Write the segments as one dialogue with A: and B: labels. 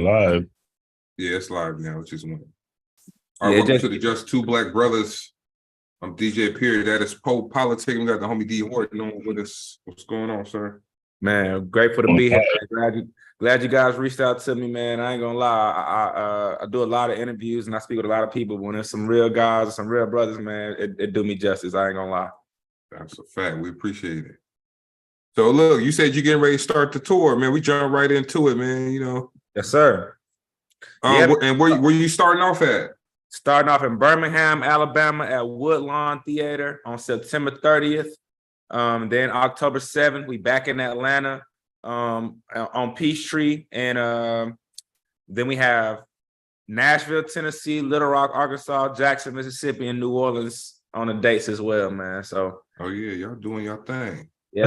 A: live.
B: Yeah, it's live now. It's just one. All right, welcome to the Just Two Black Brothers. I'm DJ Period. That is Politickin. We got the homie D Horton on with us. What's going on, sir?
C: Man, grateful to be here. Glad you guys reached out to me, man. I ain't gonna lie. I do a lot of interviews and I speak with a lot of people. But when there's some real guys and some real brothers, man, it do me justice. I ain't gonna lie.
B: That's a fact. We appreciate it. So look, you said you're getting ready to start the tour, man. We jump right into it, man. You know.
C: Yes, sir.
B: And where you starting off at?
C: Starting off in Birmingham, Alabama at Woodlawn Theater on September 30th. Then October 7th, we back in Atlanta on Peachtree. And then we have Nashville, Tennessee, Little Rock, Arkansas, Jackson, Mississippi, and New Orleans on the dates as well, man. So.
B: Oh, yeah, y'all doing your thing.
C: Yeah,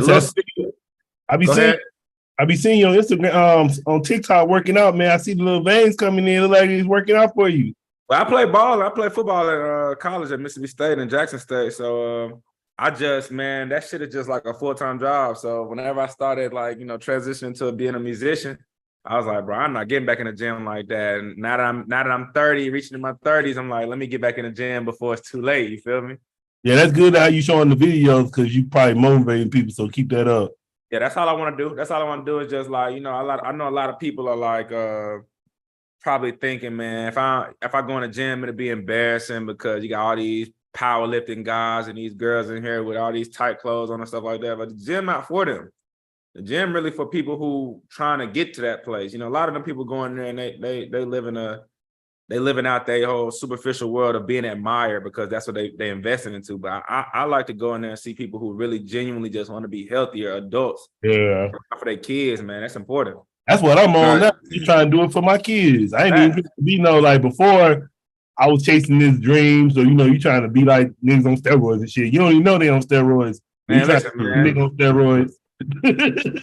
A: I be seeing you on Instagram, on TikTok working out, man. I see the little veins coming in. Look like he's working out for you.
C: Well, I play ball. I play football at college at Mississippi State and Jackson State. So man, that shit is just like a full-time job. So whenever I started transitioning to being a musician, I was like, bro, I'm not getting back in the gym like that. And now that I'm 30, reaching in my 30s, I'm like, let me get back in the gym before it's too late. You feel me?
A: Yeah, that's good how you showing the videos because you probably motivating people. So keep that up.
C: Yeah, that's all I want to do. That's all I want to do is just I know a lot of people are probably thinking, man, if I go in the gym, it'll be embarrassing because you got all these powerlifting guys and these girls in here with all these tight clothes on and stuff like that. But the gym not for them. The gym really for people who trying to get to that place. You know, a lot of them people go in there and they living out their whole superficial world of being admired because that's what they investing into. But I like to go in there and see people who really genuinely just want to be healthier adults.
A: Yeah.
C: For their kids, man. That's important.
A: That's what I'm on now. You trying to do it for my kids. I ain't even like before I was chasing these dreams or you trying to be like niggas on steroids and shit. You don't even know they on steroids.
C: Man, listen, man.
A: Niggas on steroids.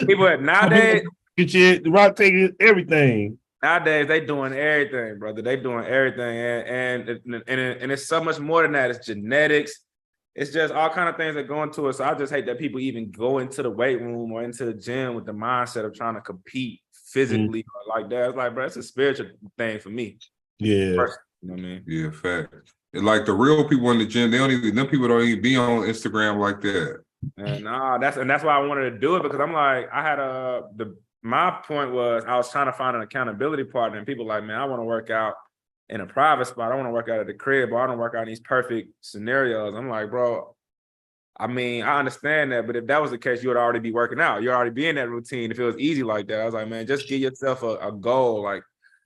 C: People nowadays
A: shit, the Rock taking everything.
C: Nowadays, they doing everything, brother. They doing everything, and it's so much more than that. It's genetics. It's just all kind of things that go into it. So I just hate that people even go into the weight room or into the gym with the mindset of trying to compete physically or like that. It's like, bro, it's a spiritual thing for me.
A: Yeah,
C: you know what I mean?
B: Yeah, fact. And like the real people in the gym, them people don't even be on Instagram like that.
C: And that's why I wanted to do it because I'm like, I had my point was I was trying to find an accountability partner and people like, man, I want to work out in a private spot. I want to work out at the crib, but I don't work out in these perfect scenarios. I'm like, bro, I mean, I understand that, but if that was the case, you would already be working out. You'd already be in that routine. If it was easy like that, I was like, man, just give yourself a goal, like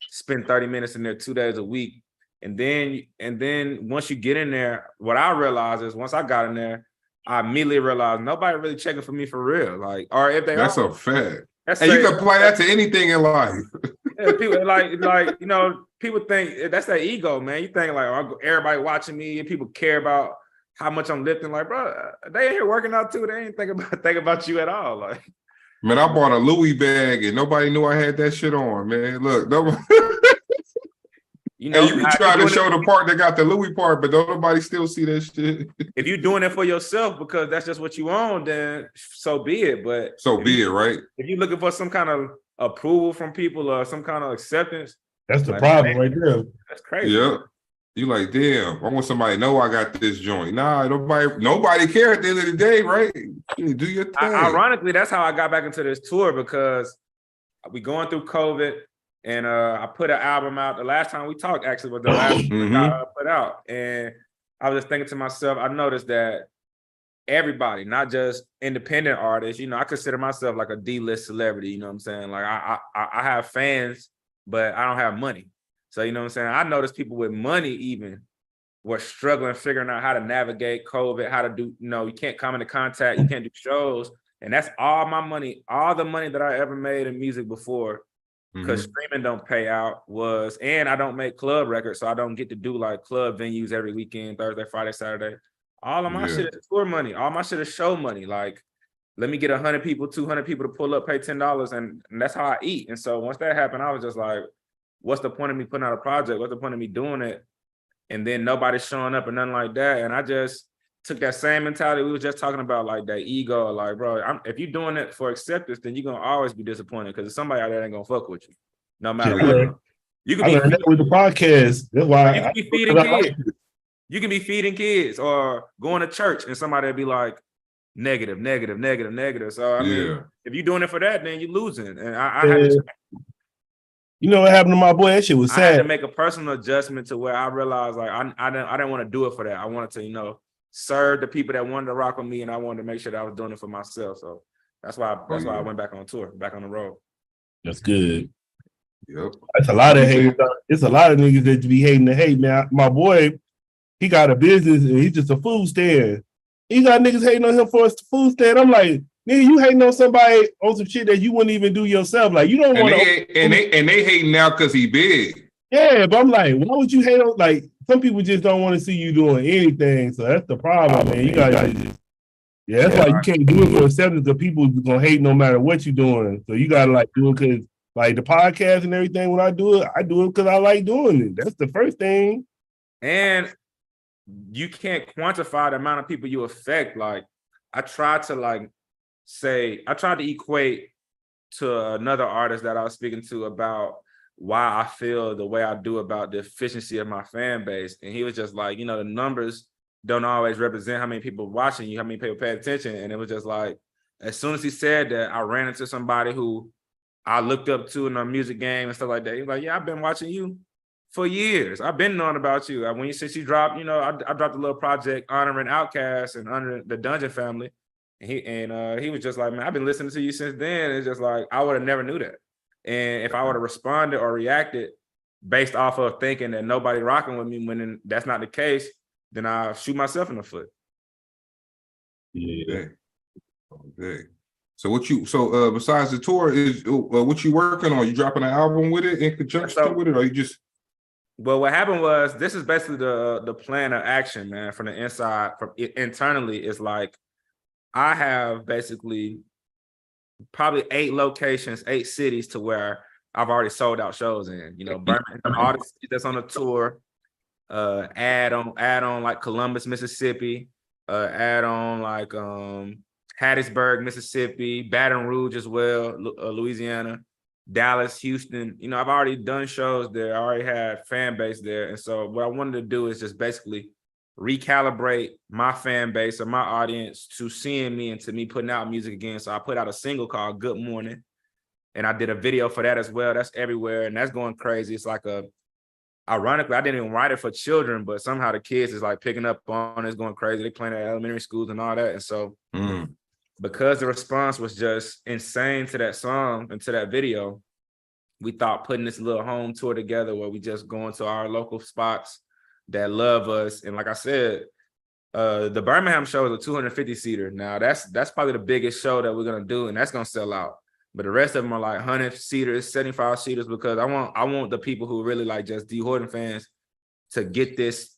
C: spend 30 minutes in there 2 days a week. And then once you get in there, what I realized is once I got in there, I immediately realized nobody really checking for me for real. Like, or if they
B: That's a fact. And
C: you
B: can apply that to anything in life.
C: Yeah, people people think that's their ego, man. You think like, oh, everybody watching me and people care about how much I'm lifting. Like, bro, they in here working out too. They ain't think about you at all. Like,
B: man, I bought a Louis bag and nobody knew I had that shit on, man. Look, nobody. You can try to show the part that got the Louis part, but don't nobody still see that shit.
C: If you're doing it for yourself because that's just what you own, then so be it. But
B: so be it, right?
C: If you're looking for some kind of approval from people or some kind of acceptance,
A: that's the problem right there.
C: That's crazy.
B: Yeah. You like, damn, I want somebody to know I got this joint. Nah, nobody care at the end of the day, right? You do your thing.
C: Ironically, that's how I got back into this tour because we going through COVID. And I put an album out. The last time we talked actually was the last I put out. And I was just thinking to myself, I noticed that everybody, not just independent artists, I consider myself like a D-list celebrity, you know what I'm saying? Like I have fans, but I don't have money. So, you know what I'm saying? I noticed people with money even were struggling figuring out how to navigate COVID, how to do, you can't come into contact, you can't do shows. And that's all my money, all the money that I ever made in music before. Because streaming don't pay out and I don't make club records, so I don't get to do like club venues every weekend, Thursday, Friday, Saturday. All of my shit is tour money. All my shit is show money. Like, let me get 100 people, 200 people to pull up, pay $10, and that's how I eat. And so once that happened, I was just like, what's the point of me putting out a project? What's the point of me doing it? And then nobody's showing up and nothing like that. And I just took that same mentality we were just talking about, like that ego, like, bro, if you're doing it for acceptance, then you're gonna always be disappointed because somebody out there ain't gonna fuck with you. No matter what. You
A: I learned that with the podcast. That's why
C: you can be feeding kids. You can be feeding kids or going to church and somebody will be like negative. So I mean, if you're doing it for that, then you're losing. And I had to,
A: you know what happened to my boy? That shit was sad.
C: I had to make a personal adjustment to where I realized like I didn't want to do it for that. I wanted to, you know, serve the people that wanted to rock with me, and I wanted to make sure that I was doing it for myself. So that's why I went back on tour, back on the road.
A: That's good.
B: Yep.
A: It's a lot of hate. It's a lot of niggas that be hating the hate, man. My boy, he got a business and he's just a food stand. He got niggas hating on him for a food stand. I'm like, nigga, you hating on somebody on some shit that you wouldn't even do yourself. Like, you don't want to.
B: And they hating now because he big.
A: Yeah, but I'm like, why would you hate on? Like, some people just don't want to see you doing anything. So that's the problem, man. You gotta just. Yeah, that's why you can't do it for acceptance because people gonna hate no matter what you're doing. So you gotta like do it because like the podcast and everything. When I do it because I like doing it. That's the first thing.
C: And you can't quantify the amount of people you affect. Like I tried to equate to another artist that I was speaking to about why I feel the way I do about the efficiency of my fan base. And he was just like, you know, the numbers don't always represent how many people watching you, how many people pay attention. And it was just like, as soon as he said that, I ran into somebody who I looked up to in the music game and stuff like that. He was like, yeah, I've been watching you for years. I've been knowing about you. When you said you dropped, you know, I dropped a little project honoring Outkast and honoring the Dungeon family. And he was just like, man, I've been listening to you since then. It's just like, I would have never knew that. And if I would have responded or reacted based off of thinking that nobody rocking with me when that's not the case, then I'll shoot myself in the foot.
B: Yeah. Okay. So besides the tour, is what you working on? You dropping an album with it in conjunction with it, or you just?
C: Well, what happened was this is basically the plan of action, man. From the inside, internally, is like I have basically probably 8 locations, 8 cities to where I've already sold out shows in. You know, Birmingham, all the cities that's on the tour. Add on like Columbus, Mississippi. Add on like Hattiesburg, Mississippi, Baton Rouge as well, Louisiana, Dallas, Houston. You know, I've already done shows there. I already had fan base there. And so what I wanted to do is just basically recalibrate my fan base or my audience to seeing me and to me putting out music again. So I put out a single called Good Morning. And I did a video for that as well. That's everywhere. And that's going crazy. It's like ironically, I didn't even write it for children, but somehow the kids is like picking up on it, going crazy. They playing at elementary schools and all that. And so because the response was just insane to that song and to that video, we thought putting this little home tour together where we just go into our local spots that love us. And like I said, the Birmingham show is a 250-seater. Now that's probably the biggest show that we're gonna do, and that's gonna sell out. But the rest of them are like 100-seaters, 75-seaters, because I want the people who really like just D Horton fans to get this.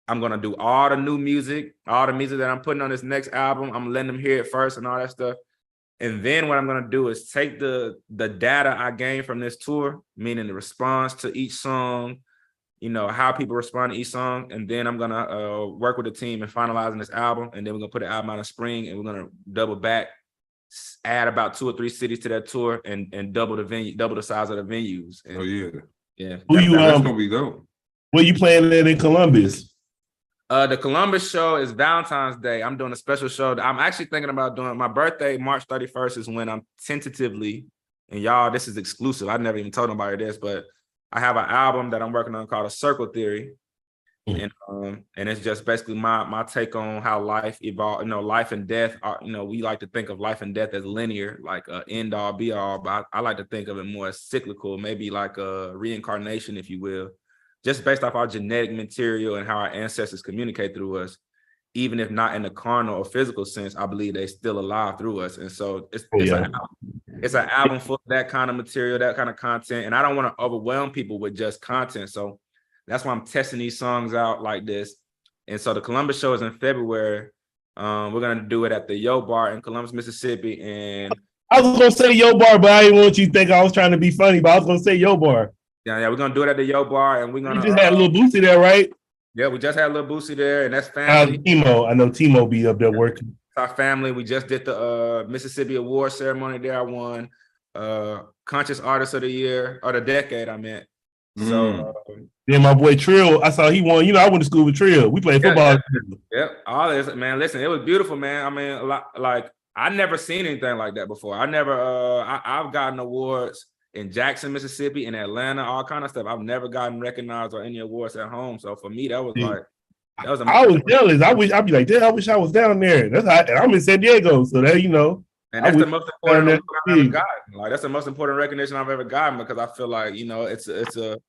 C: I'm gonna do all the new music, all the music that I'm putting on this next album. I'm letting them hear it first and all that stuff. And then what I'm gonna do is take the data I gained from this tour, meaning the response to each song, you know, how people respond to each song, and then I'm gonna work with the team in finalizing this album, and then we're gonna put the album out in spring, and we're gonna double back, add about 2 or 3 cities to that tour, and double the venue, double the size of the venues. And, yeah.
B: That's gonna be dope.
A: Where you playing that in Columbus?
C: The Columbus show is Valentine's Day. I'm doing a special show. I'm actually thinking about doing my birthday. March 31st is when I'm tentatively, and y'all, this is exclusive. I never even told nobody this, but I have an album that I'm working on called A Circle Theory. And it's just basically my take on how life evolved. You know, life and death are, you know, we like to think of life and death as linear, like end all be all, but I like to think of it more as cyclical, maybe like a reincarnation, if you will, just based off our genetic material and how our ancestors communicate through us. Even if not in the carnal or physical sense, I believe they're still alive through us. And so it's an album full of that kind of material, that kind of content. And I don't want to overwhelm people with just content. So that's why I'm testing these songs out like this. And so the Columbus show is in February. We're going to do it at the Yo Bar in Columbus, Mississippi. And
A: I was going to say Yo Bar, but I didn't want you to think I was trying to be funny, but I was going to say Yo Bar.
C: Yeah, we're going to do it at the Yo Bar. And we're going to...
A: You just had a little Boosie there, right?
C: Yeah, we just had a little Boosie there, and that's family.
A: I know Timo be up there working.
C: Our family. We just did the Mississippi Award ceremony there. I won conscious artist of the year or the decade, I meant. So
A: then my boy Trill, I saw he won. You know, I went to school with Trill. We played football.
C: Yep. All this, man. Listen, it was beautiful, man. I mean, a lot, like I never seen anything like that before. I never I've gotten awards in Jackson, Mississippi, in Atlanta, all kind of stuff. I've never gotten recognized or any awards at home. So for me, that was like that was amazing.
A: I was jealous. I'd be like, damn, I wish I was down there. That's how, and I'm in San Diego, so that, you know.
C: And that's the most important I've ever gotten. Like that's the most important recognition I've ever gotten, because I feel like, you know, it's a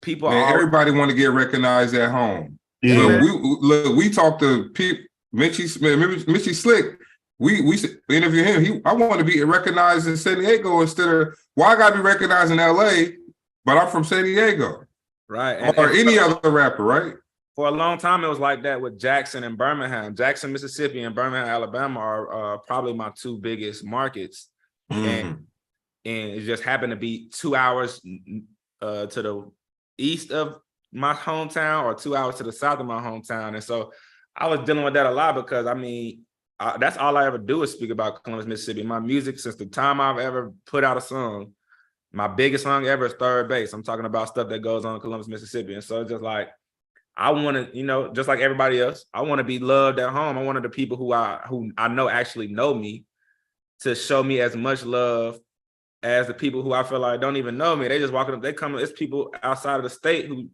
C: people.
B: Man, everybody want to get recognized at home.
A: Yeah.
B: We talked to Mitchie Slick. We interview him. I want to be recognized in San Diego instead of I got to be recognized in LA, but I'm from San Diego,
C: right?
B: Or any other rapper, right?
C: For a long time, it was like that with Jackson and Birmingham. Jackson, Mississippi, and Birmingham, Alabama are probably my two biggest markets, and it just happened to be 2 hours to the east of my hometown or 2 hours to the south of my hometown. And so I was dealing with that a lot, because I mean, that's all I ever do is speak about Columbus, Mississippi. My music, since the time I've ever put out a song, my biggest song ever is Third Base. I'm talking about stuff that goes on in Columbus, Mississippi. And so it's just like, I want to, you know, just like everybody else, I want to be loved at home. I wanted the people who I know actually know me to show me as much love as the people who I feel like don't even know me. They just walking up, it's people outside of the state who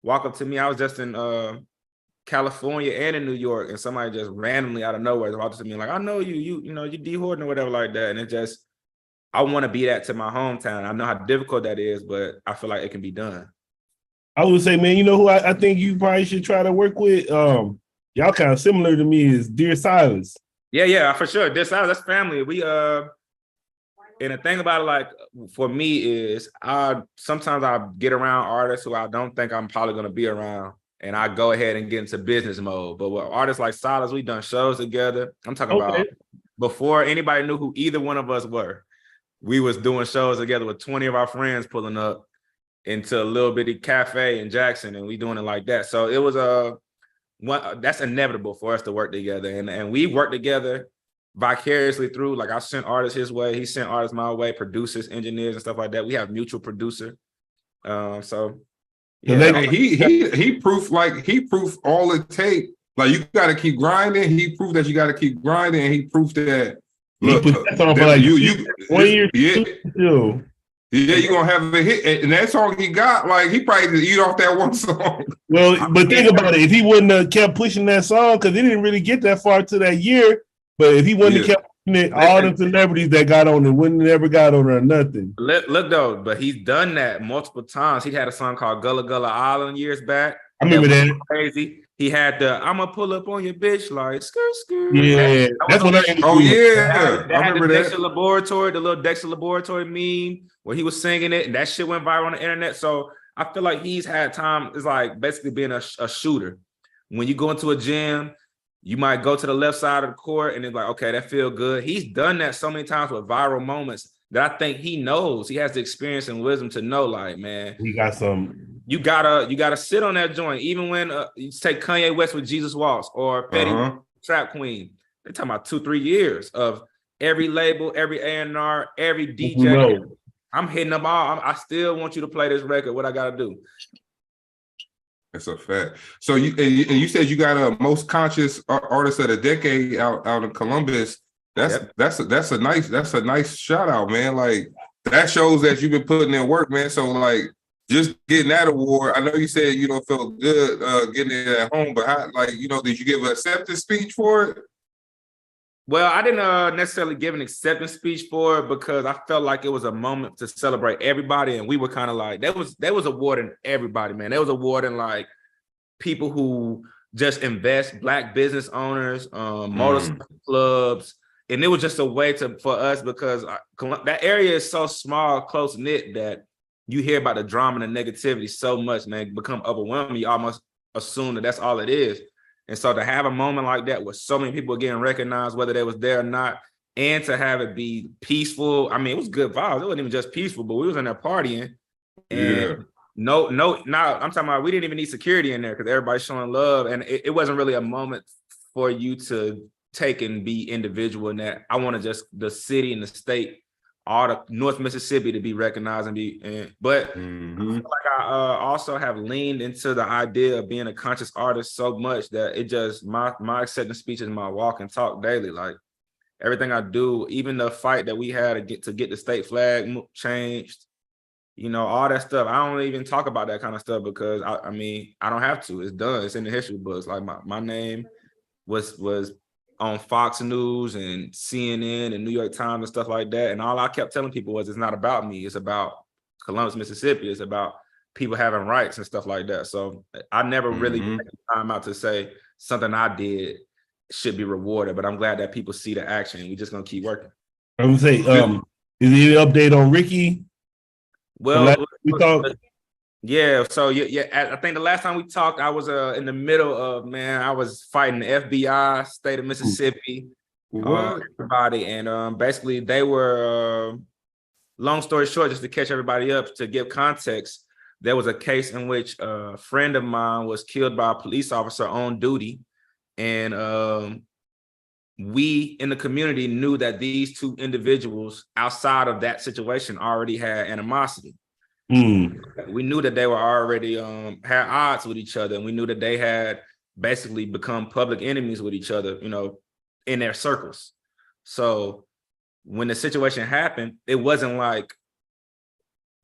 C: walk up to me. I was just in California and in New York, and somebody just randomly out of nowhere walked up to me like, I know you know, you D Horton or whatever like that. And it just, I want to be that to my hometown. I know how difficult that is, but I feel like it can be done. I
A: would say, man, you know who I think you probably should try to work with? Y'all kind of similar to me is Dear Silence.
C: Yeah, for sure. Dear Silence, that's family. We and the thing about it, like for me, is sometimes I get around artists who I don't think I'm probably gonna be around, and I go ahead and get into business mode. But with artists like Silence, we've done shows together. I'm talking about before anybody knew who either one of us were. We was doing shows together with 20 of our friends pulling up into a little bitty cafe in Jackson, and we doing it like that. So it was that's inevitable for us to work together, and we worked together vicariously through, like I sent artists his way, he sent artists my way, producers, engineers, and stuff like that. We have mutual producer. So
B: yeah, he proved all it takes. Like you got to keep grinding. He proved that you got to keep grinding, and he proved that. Look, you 1 year. Yeah, you're gonna have a hit, and that song he got, like he probably just eat off that one song.
A: Well, but think about it. If he wouldn't have kept pushing that song, because he didn't really get that far to that year. But if he wouldn't have kept pushing it, all the celebrities that got on it wouldn't have never got on it or nothing.
C: Look though, but he's done that multiple times. He had a song called Gullah Gullah Island years back.
A: I remember that.
C: Crazy. He had the "I'ma pull up on your bitch" like skirt.
A: Yeah, that's what I.
B: Oh yeah,
C: I remember that. Dexter Laboratory, the little Dexter Laboratory meme where he was singing it, and that shit went viral on the internet. So I feel like he's had time. It's like basically being a shooter. When you go into a gym, you might go to the left side of the court, and it's like, okay, that feel good. He's done that so many times with viral moments that I think he knows. He has the experience and wisdom to know, like, man,
A: he got some.
C: You gotta sit on that joint, even when you take Kanye West with Jesus Walks or Petty Trap Queen. They're talking about 2-3 years of every label, every A&R, every DJ. I'm hitting them all. I still want you to play this record. What I gotta do?
B: That's a fact. So you said you got a most conscious artist of the decade out in Columbus. That's a nice shout out, man. Like that shows that you've been putting in work, man. So like, just getting that award, I know you said you don't feel good getting it at home, but how, like, you know, did you give an acceptance speech for it?
C: Well, I didn't necessarily give an acceptance speech for it because I felt like it was a moment to celebrate everybody, and we were kind of like, that was awarding everybody, man. That was awarding like people who just invest, Black business owners, motorcycle clubs, and it was just a way for us, because that area is so small, close knit, that you hear about the drama and the negativity so much, man, become overwhelming. You almost assume that that's all it is. And so to have a moment like that where so many people are getting recognized, whether they was there or not, and to have it be peaceful. I mean, it was good vibes. It wasn't even just peaceful, but we was in there partying. And no, I'm talking about, we didn't even need security in there because everybody's showing love. And it wasn't really a moment for you to take and be individual in that. I wanted just the city and the state all the North Mississippi to be recognized and be. But I feel like I also have leaned into the idea of being a conscious artist so much that it just my acceptance speech is my walk and talk daily. Like everything I do, even the fight that we had to get the state flag changed, you know, all that stuff. I don't even talk about that kind of stuff because I mean, I don't have to. It's done. It's in the history books. Like my name was on Fox News and CNN and New York Times and stuff like that. And all I kept telling people was, it's not about me. It's about Columbus, Mississippi. It's about people having rights and stuff like that. So I never really took time out to say something I did should be rewarded, but I'm glad that people see the action. We're just going to keep working.
A: I would say, is there any update on Ricky?
C: Well,
A: we talked.
C: Yeah. So yeah, I think the last time we talked, I was in the middle of, I was fighting the FBI, state of Mississippi, everybody, and basically they were. Long story short, just to catch everybody up, to give context, there was a case in which a friend of mine was killed by a police officer on duty, and we in the community knew that these two individuals outside of that situation already had animosity. We knew that they were already had odds with each other, and we knew that they had basically become public enemies with each other, you know, in their circles. So when the situation happened, it wasn't like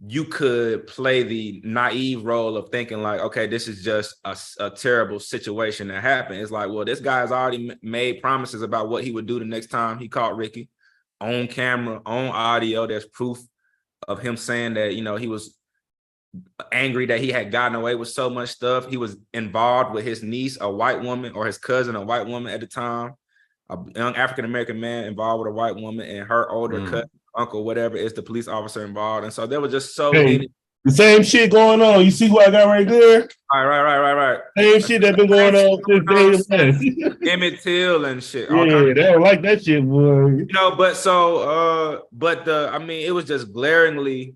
C: you could play the naive role of thinking like, okay, this is just a terrible situation that happened. It's like, well, this guy has already made promises about what he would do the next time he caught Ricky on camera, on audio. There's proof of him saying that, you know, he was angry that he had gotten away with so much stuff. He was involved with his niece, a white woman, or his cousin, a white woman at the time, a young African-American man involved with a white woman, and her older cousin, uncle, whatever, is the police officer involved. And so there was just so many.
A: The same shit going on. You see what I got right there?
C: Right.
A: Same shit that been going on since day
C: Emmett Till and shit.
A: Yeah, they don't like that shit, boy.
C: You know, it was just glaringly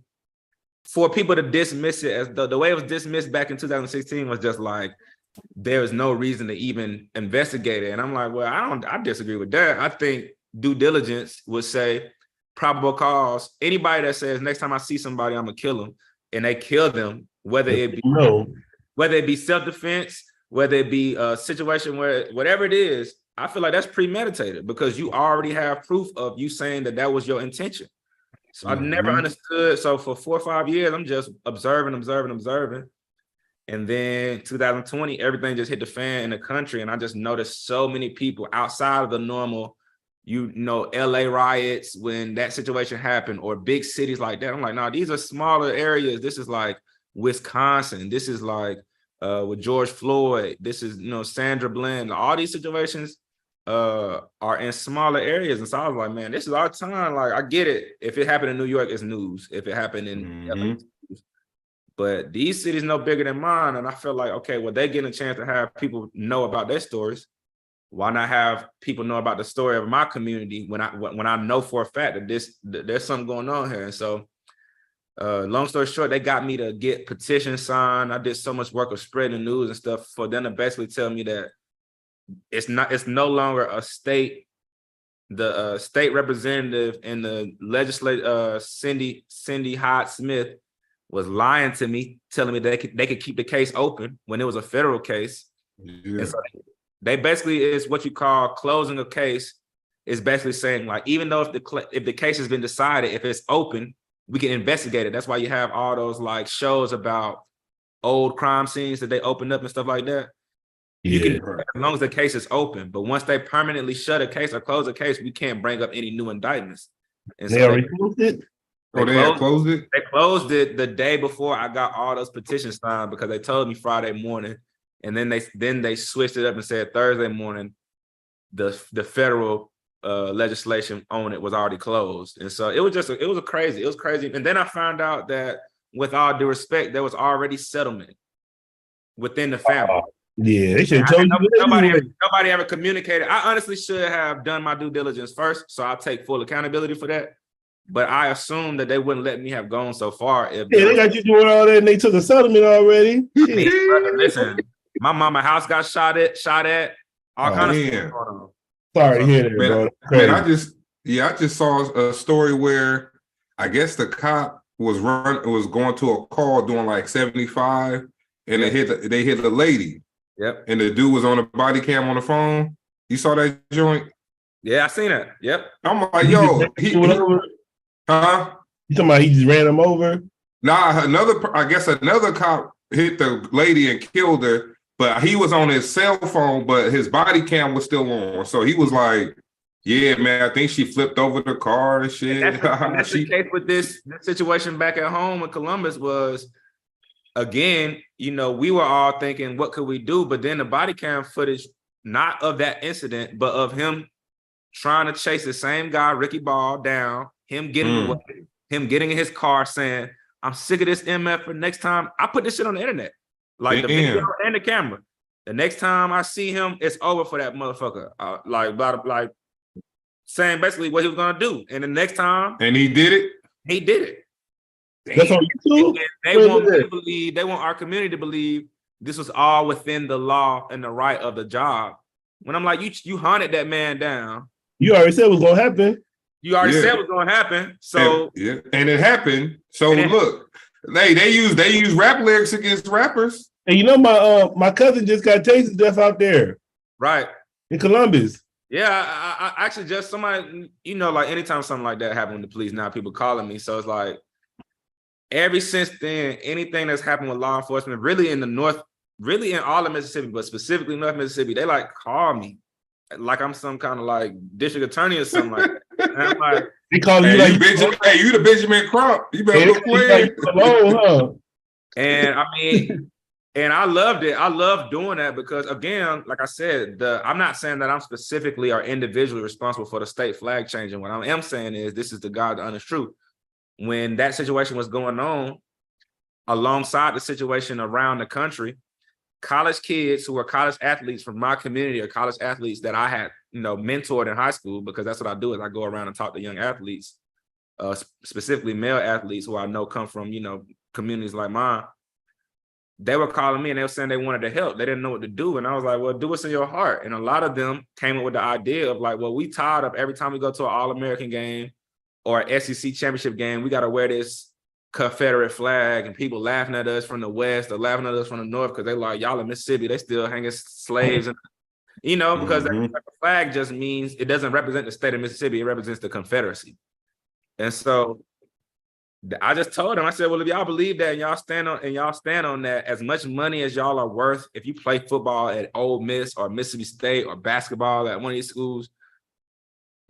C: for people to dismiss it as the way it was dismissed back in 2016 was just like, there is no reason to even investigate it. And I'm like, well, I disagree with that. I think due diligence would say probable cause. Anybody that says next time I see somebody, I'm gonna kill them, and they kill them, whether it be self-defense, whether it be a situation where whatever it is, I feel like that's premeditated because you already have proof of you saying that was your intention. So I never understood. So for 4 or 5 years, I'm just observing. And then 2020, everything just hit the fan in the country. And I just noticed so many people outside of the normal, LA riots when that situation happened, or big cities like that. I'm like, no, these are smaller areas. This is like Wisconsin. This is like with George Floyd. This is, Sandra Bland. All these situations are in smaller areas. And so I was like, man, this is our time. Like, I get it. If it happened in New York, it's news. If it happened in LA, but these cities no bigger than mine. And I feel like, okay, well, they get a chance to have people know about their stories. Why not have people know about the story of my community when I know for a fact that there's something going on here? And so long story short, they got me to get petitions signed. I did so much work of spreading the news and stuff for them to basically tell me that it's no longer a state. The state representative and the legislator, Cindy Hyde Smith, was lying to me, telling me they could keep the case open when it was a federal case. Yeah. And so they basically is what you call closing a case. Is basically saying, like, even though if the case has been decided, if it's open, we can investigate it. That's why you have all those like shows about old crime scenes that they opened up and stuff like that. Yeah. You can, as long as the case is open. But once they permanently shut a case or close a case, we can't bring up any new indictments. And
A: they already closed it.
C: They closed it? They closed it the day before I got all those petitions signed because they told me Friday morning. And then they switched it up and said Thursday morning, the federal legislation on it was already closed. And so it was crazy. And then I found out that, with all due respect, there was already settlement within the family.
A: Yeah, they should have told you.
C: Nobody ever communicated. I honestly should have done my due diligence first, so I'll take full accountability for that. But I assumed that they wouldn't let me have gone so far.
A: They got you doing all that, and they took a settlement already.
C: Listen, my mama house got shot at. All kind of stuff going on.
A: Sorry to hear that, bro.
B: Man, I just saw a story where I guess the cop was going to a call doing like 75, and they hit the lady.
C: Yep.
B: And the dude was on the body cam on the phone. You saw that joint?
C: Yeah, I seen it. Yep.
B: I'm like, yo, huh?
A: You talking about he just ran him over?
B: Nah, I guess another cop hit the lady and killed her, but he was on his cell phone, but his body cam was still on. So he was like, yeah, man, I think she flipped over the car and shit.
C: And that's the case with this situation back at home in Columbus was, again, you know, we were all thinking, what could we do? But then the body cam footage, not of that incident, but of him trying to chase the same guy, Ricky Ball, down, him getting away, him getting in his car saying, I'm sick of this MF for next time. I put this shit on the internet. Like the video and the camera. The next time I see him, it's over for that motherfucker. Like saying basically what he was gonna do. And the next time,
B: and he did it.
C: He did it.
A: That's on YouTube.
C: They want me to believe. They want our community to believe this was all within the law and the right of the job. When I'm like, you hunted that man down.
A: You already said it was gonna happen.
C: You already said it was gonna happen. So
B: and it happened. So look, they use rap lyrics against rappers.
A: And you know my cousin just got tasted to death out there,
C: right
A: in Columbus.
C: Yeah, I actually just somebody, you know, like anytime something like that happened with the police, now people calling me. So it's like ever since then, anything that's happened with law enforcement, really in the North, really in all of Mississippi, but specifically North Mississippi, they like call me like I'm some kind of like district attorney or something like that. And I'm like,
A: they call you like
B: you the Benjamin Crump. You better look clean.
C: And I mean, and I loved it. I love doing that because, again, like I said, I'm not saying that I'm specifically or individually responsible for the state flag changing. What I am saying is this is the God, the honest truth. When that situation was going on, alongside the situation around the country, college kids who were college athletes from my community or college athletes that I had, you know, mentored in high school, because that's what I do is I go around and talk to young athletes, specifically male athletes who I know come from, you know, communities like mine. They were calling me and they were saying they wanted to help. They didn't know what to do. And I was like, well, do what's in your heart. And a lot of them came up with the idea of like, well, we tired of every time we go to an All-American game or SEC championship game, we got to wear this Confederate flag and people laughing at us from the West or laughing at us from the North because they like, y'all in Mississippi, they still hanging slaves. And, you know, because that flag just means it doesn't represent the state of Mississippi. It represents the Confederacy. And so I just told them, I said, well, if y'all believe that and y'all stand on that, as much money as y'all are worth, if you play football at Ole Miss or Mississippi State or basketball at one of these schools,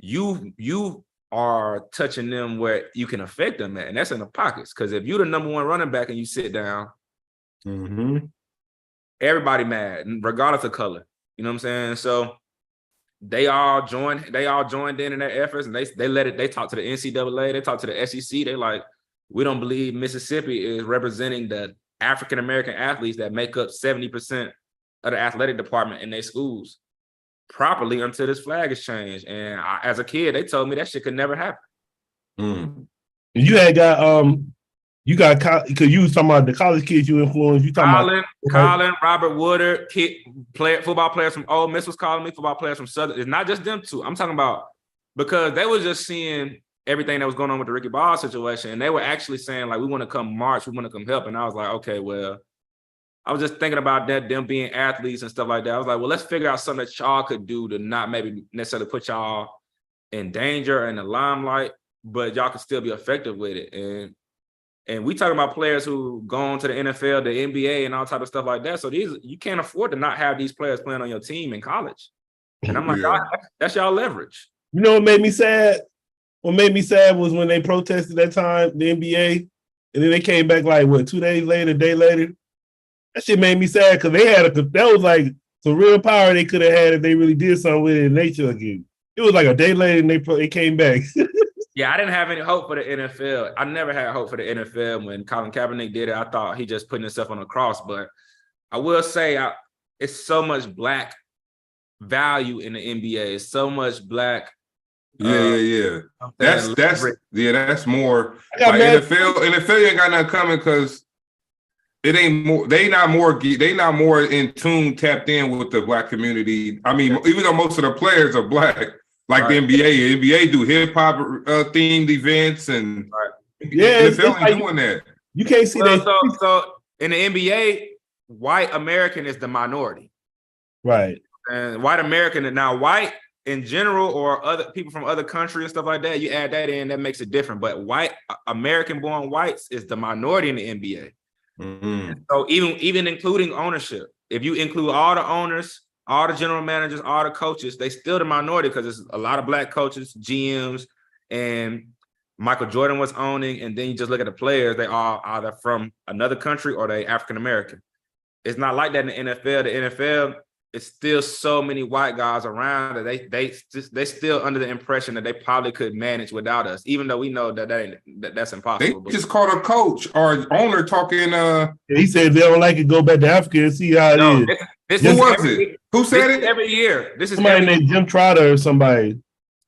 C: you are touching them where you can affect them at, and that's in the pockets. Because if you're the number one running back and you sit down, everybody mad, regardless of color. You know what I'm saying? So they all joined in their efforts, and they talked to the NCAA, they talked to the SEC. They like, we don't believe Mississippi is representing the African-American athletes that make up 70% of the athletic department in their schools properly until this flag is changed. And as a kid, they told me that shit could never happen.
A: You had got, because you was talking about the college kids you influenced. You talking
C: Colin, Robert Woodard, football players from Ole Miss was calling me, football players from Southern. It's not just them two. I'm talking about because they were just seeing everything that was going on with the Ricky Ball situation. And they were actually saying, like, we want to come march, we want to come help. And I was like, okay, well, I was just thinking about that, them being athletes and stuff like that. I was like, well, let's figure out something that y'all could do to not maybe necessarily put y'all in danger and the limelight, but y'all could still be effective with it. And we talking about players who go on to the NFL, the NBA, and all type of stuff like that. So you can't afford to not have these players playing on your team in college. And I'm like, that's y'all leverage.
A: You know what made me sad? What made me sad was when they protested that time, the NBA, and then they came back like, what, 2 days later, a day later? That shit made me sad because that was like some real power they could have had if they really did something with it in nature again. It was like a day later and they came back.
C: Yeah, I didn't have any hope for the NFL. I never had hope for the NFL when Colin Kaepernick did it. I thought he just putting himself on a cross. But I will say it's so much Black value in the NBA. It's so much Black.
B: That's more like NFL ain't got nothing coming because it ain't more. They not more in tune, tapped in with the Black community. I mean, even though most of the players are Black, Like the NBA. The NBA do hip hop themed events, and
A: yeah,
B: NFL ain't doing that.
A: You can't see that.
C: So in the NBA, white American is the minority,
A: right?
C: And white American, and now white in general, or other people from other countries and stuff like that, you add that in, that makes it different. But white American-born whites is the minority in the NBA.
B: Mm-hmm.
C: So even including ownership, if you include all the owners, all the general managers, all the coaches, they still the minority because there's a lot of black coaches, GMs, and Michael Jordan was owning. And then you just look at the players; they all either from another country or they African American. It's not like that in the NFL. The NFL, it's still so many white guys around that they still under the impression that they probably could manage without us, even though we know that's impossible.
B: They just caught a coach or owner talking.
A: He said they don't like it. Go back to Africa and see how it is.
B: Who was it? Who said it?
C: Every year. This is
A: somebody named Jim Trotter or somebody.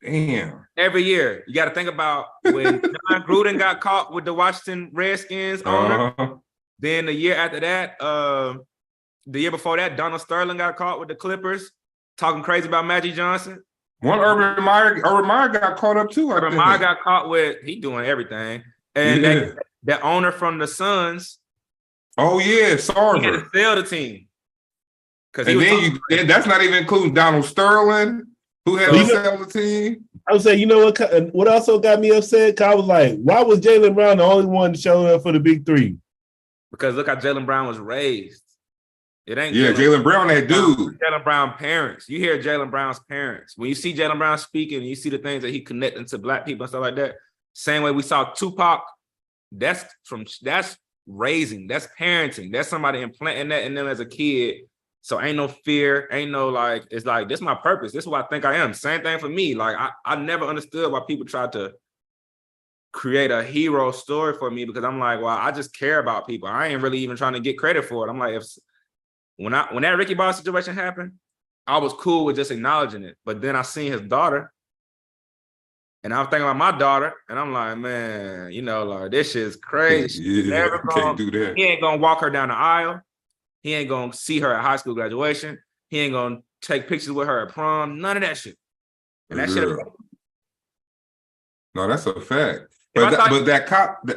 B: Damn.
C: Every year, you got to think about when John Gruden got caught with the Washington Redskins owner. Then the year after that, the year before that, Donald Sterling got caught with the Clippers, talking crazy about Magic Johnson.
B: One Urban Meyer got caught up too.
C: Urban Meyer got caught with he doing everything, and that owner from the Suns.
B: Oh yeah, Sarver.
C: He had to sell the team.
B: And then that's not even including Donald Sterling, who had to sell the team.
A: I would say, you know what also got me upset? Cause I was like, why was Jaylen Brown the only one showing up for the big three?
C: Because look how Jaylen Brown was raised. It ain't
B: Jaylen Brown, that dude.
C: Jaylen Brown parents. You hear Jaylen Brown's parents. When you see Jaylen Brown speaking and you see the things that he connecting to black people and stuff like that, same way we saw Tupac, that's raising, that's parenting, that's somebody implanting that in them as a kid. So ain't no fear, ain't no like, it's like, this is my purpose. This is what I think I am. Same thing for me. Like I never understood why people try to create a hero story for me, because I'm like, well, I just care about people. I ain't really even trying to get credit for it. I'm like, when that Ricky Bobby situation happened, I was cool with just acknowledging it. But then I seen his daughter, and I'm thinking about my daughter, and I'm like, man, like this shit's crazy.
B: Can't do that.
C: He ain't gonna walk her down the aisle. He ain't gonna see her at high school graduation. He ain't gonna take pictures with her at prom. None of that shit. And that shit.
B: No, that's a fact. But that cop.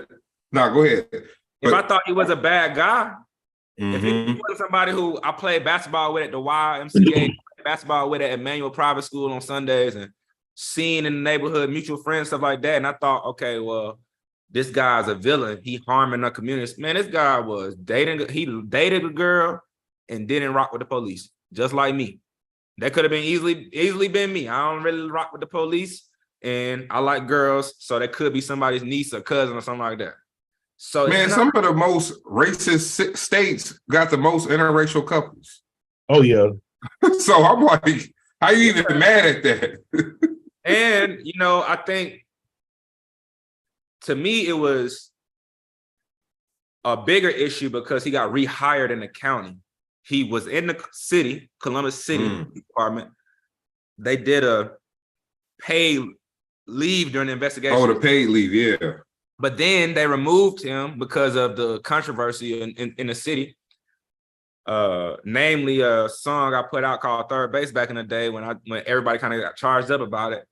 B: No, go ahead.
C: If I thought he was a bad guy, if he was somebody who I played basketball with at the YMCA, basketball with at Emmanuel Private School on Sundays, and seeing in the neighborhood, mutual friends, stuff like that, and I thought, okay, well, this guy's a villain. He harming our community. Man, this guy was he dated a girl and didn't rock with the police, just like me. That could have been easily been me. I don't really rock with the police, and I like girls, so that could be somebody's niece or cousin or something like that. So
B: man, some of the most racist states got the most interracial couples.
A: Oh yeah.
B: So I'm like, how you even mad at that?
C: And I think to me it was a bigger issue because he got rehired in the county. He was in the city, Columbus City Department. They did a paid leave during the investigation.
B: Oh, the paid leave, yeah.
C: But then they removed him because of the controversy in the city. Namely a song I put out called Third Base back in the day when everybody kind of got charged up about it.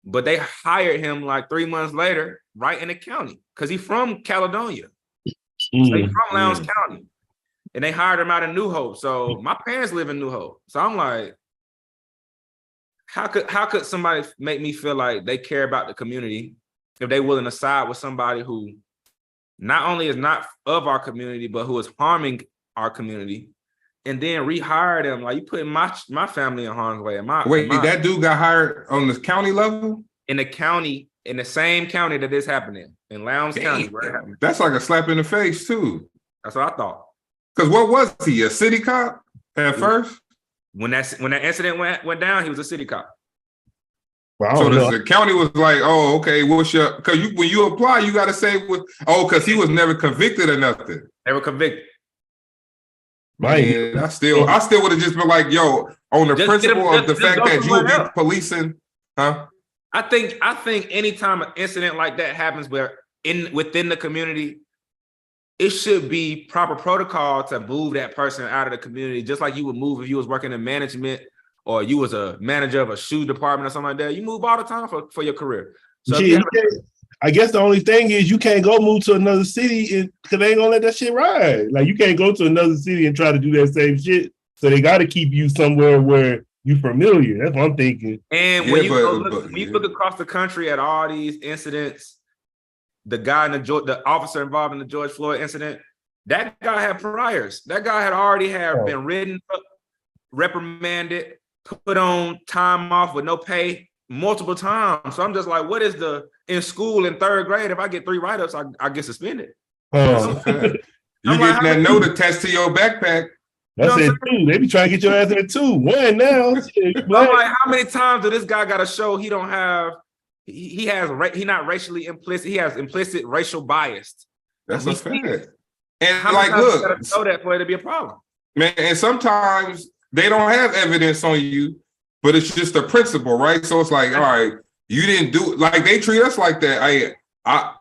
C: But they hired him like 3 months later, right in the county, because he's from Caledonia. So he's from Lowndes County. And they hired him out in New Hope. So my parents live in New Hope. So I'm like, how could somebody make me feel like they care about the community if they willing to side with somebody who not only is not of our community, but who is harming our community, and then rehire them? Like, you putting my family in harm's way. That dude got hired on the county level? In the county, in the same county that this happened in Lowndes County. Where it happened.
B: That's like a slap in the face too.
C: That's what I thought.
B: Because what was he, a city cop at first?
C: When that incident went down, he was a city cop.
B: Well, so the county was like, oh, okay, what's your, because when you apply, you got to say, because he was never convicted or nothing.
C: Never convicted.
B: Man, I still would have just been like, yo, on the principle of the fact that you'll be policing, huh?
C: I think anytime an incident like that happens within the community, it should be proper protocol to move that person out of the community, just like you would move if you was working in management or you was a manager of a shoe department or something like that. You move all the time for your career. So
A: I guess the only thing is you can't go move to another city because they ain't gonna let that shit ride. Like you can't go to another city and try to do that same shit. So they got to keep you somewhere where you familiar. That's what I'm thinking.
C: And when you look across the country at all these incidents, the guy the officer involved in the George Floyd incident, that guy had priors. That guy had already been written up, reprimanded, put on time off with no pay multiple times. So I'm just like, what is in school in third grade? If I get 3 write-ups, I get suspended.
B: You get that note attached to your backpack.
A: That's it too. They be trying to get your ass in it too. 1 now.
C: I'm like, how many times did this guy got to show he don't have? He not racially implicit. He has implicit racial bias.
B: That's a fact. And
C: how
B: like, look,
C: show that for it to be a problem,
B: man. And sometimes they don't have evidence on you, but it's just a principle, right? So it's like, all right, you didn't do it. Like they treat us like that.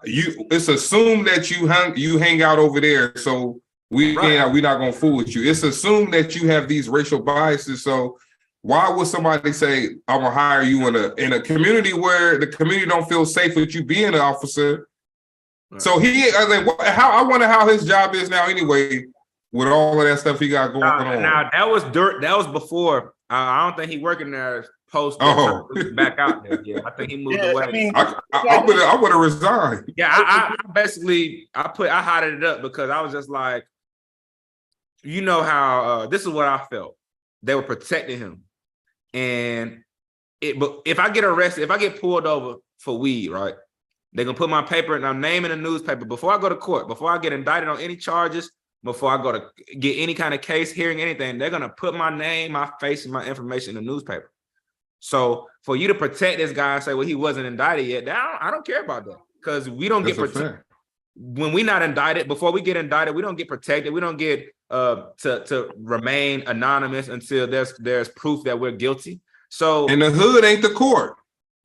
B: It's assumed that you hang out over there, so we're not gonna fool with you. It's assumed that you have these racial biases. So why would somebody say I'm gonna hire you in a community where the community don't feel safe with you being an officer? Right. So I wonder how his job is now anyway with all of that stuff he got going on.
C: Now that was before. I don't think he working there post back out there. Yeah, I think he moved away.
B: I mean, I would have resigned.
C: Yeah, I basically hotted it up because I was just like, you know how this is what I felt. They were protecting him. But if I get arrested, if I get pulled over for weed, right, they're gonna put my paper and I'm naming the newspaper before I go to court, before I get indicted on any charges, before I go to get any kind of case, hearing anything, they're gonna put my name, my face, and my information in the newspaper. So for you to protect this guy and say, well, he wasn't indicted yet, I don't care about that because we don't get protected. When we're not indicted, before we get indicted, we don't get protected. We don't get to remain anonymous until there's proof that we're guilty. So
B: and the hood ain't the court.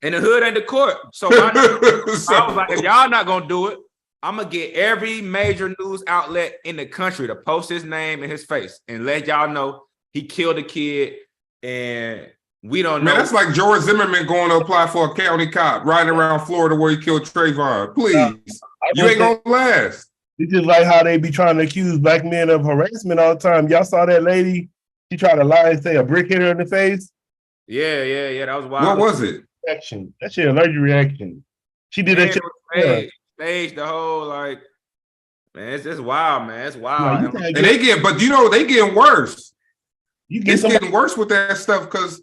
C: And the hood ain't the court. So I was like, if y'all not gonna do it, I'm gonna get every major news outlet in the country to post his name and his face and let y'all know he killed a kid and we don't know.
B: Man, that's like George Zimmerman going to apply for a county cop riding around Florida where he killed Trayvon. Please, you ain't gonna last.
A: It's just like how they be trying to accuse black men of harassment all the time. Y'all saw that lady? She tried to lie and say a brick hit her in the face.
C: Yeah. That was wild.
B: What was it?
A: Reaction. That shit, allergic reaction. She did that shit.
C: Stage the whole like, man, it's just wild, man. It's wild.
B: And they getting worse. It's getting worse with that stuff because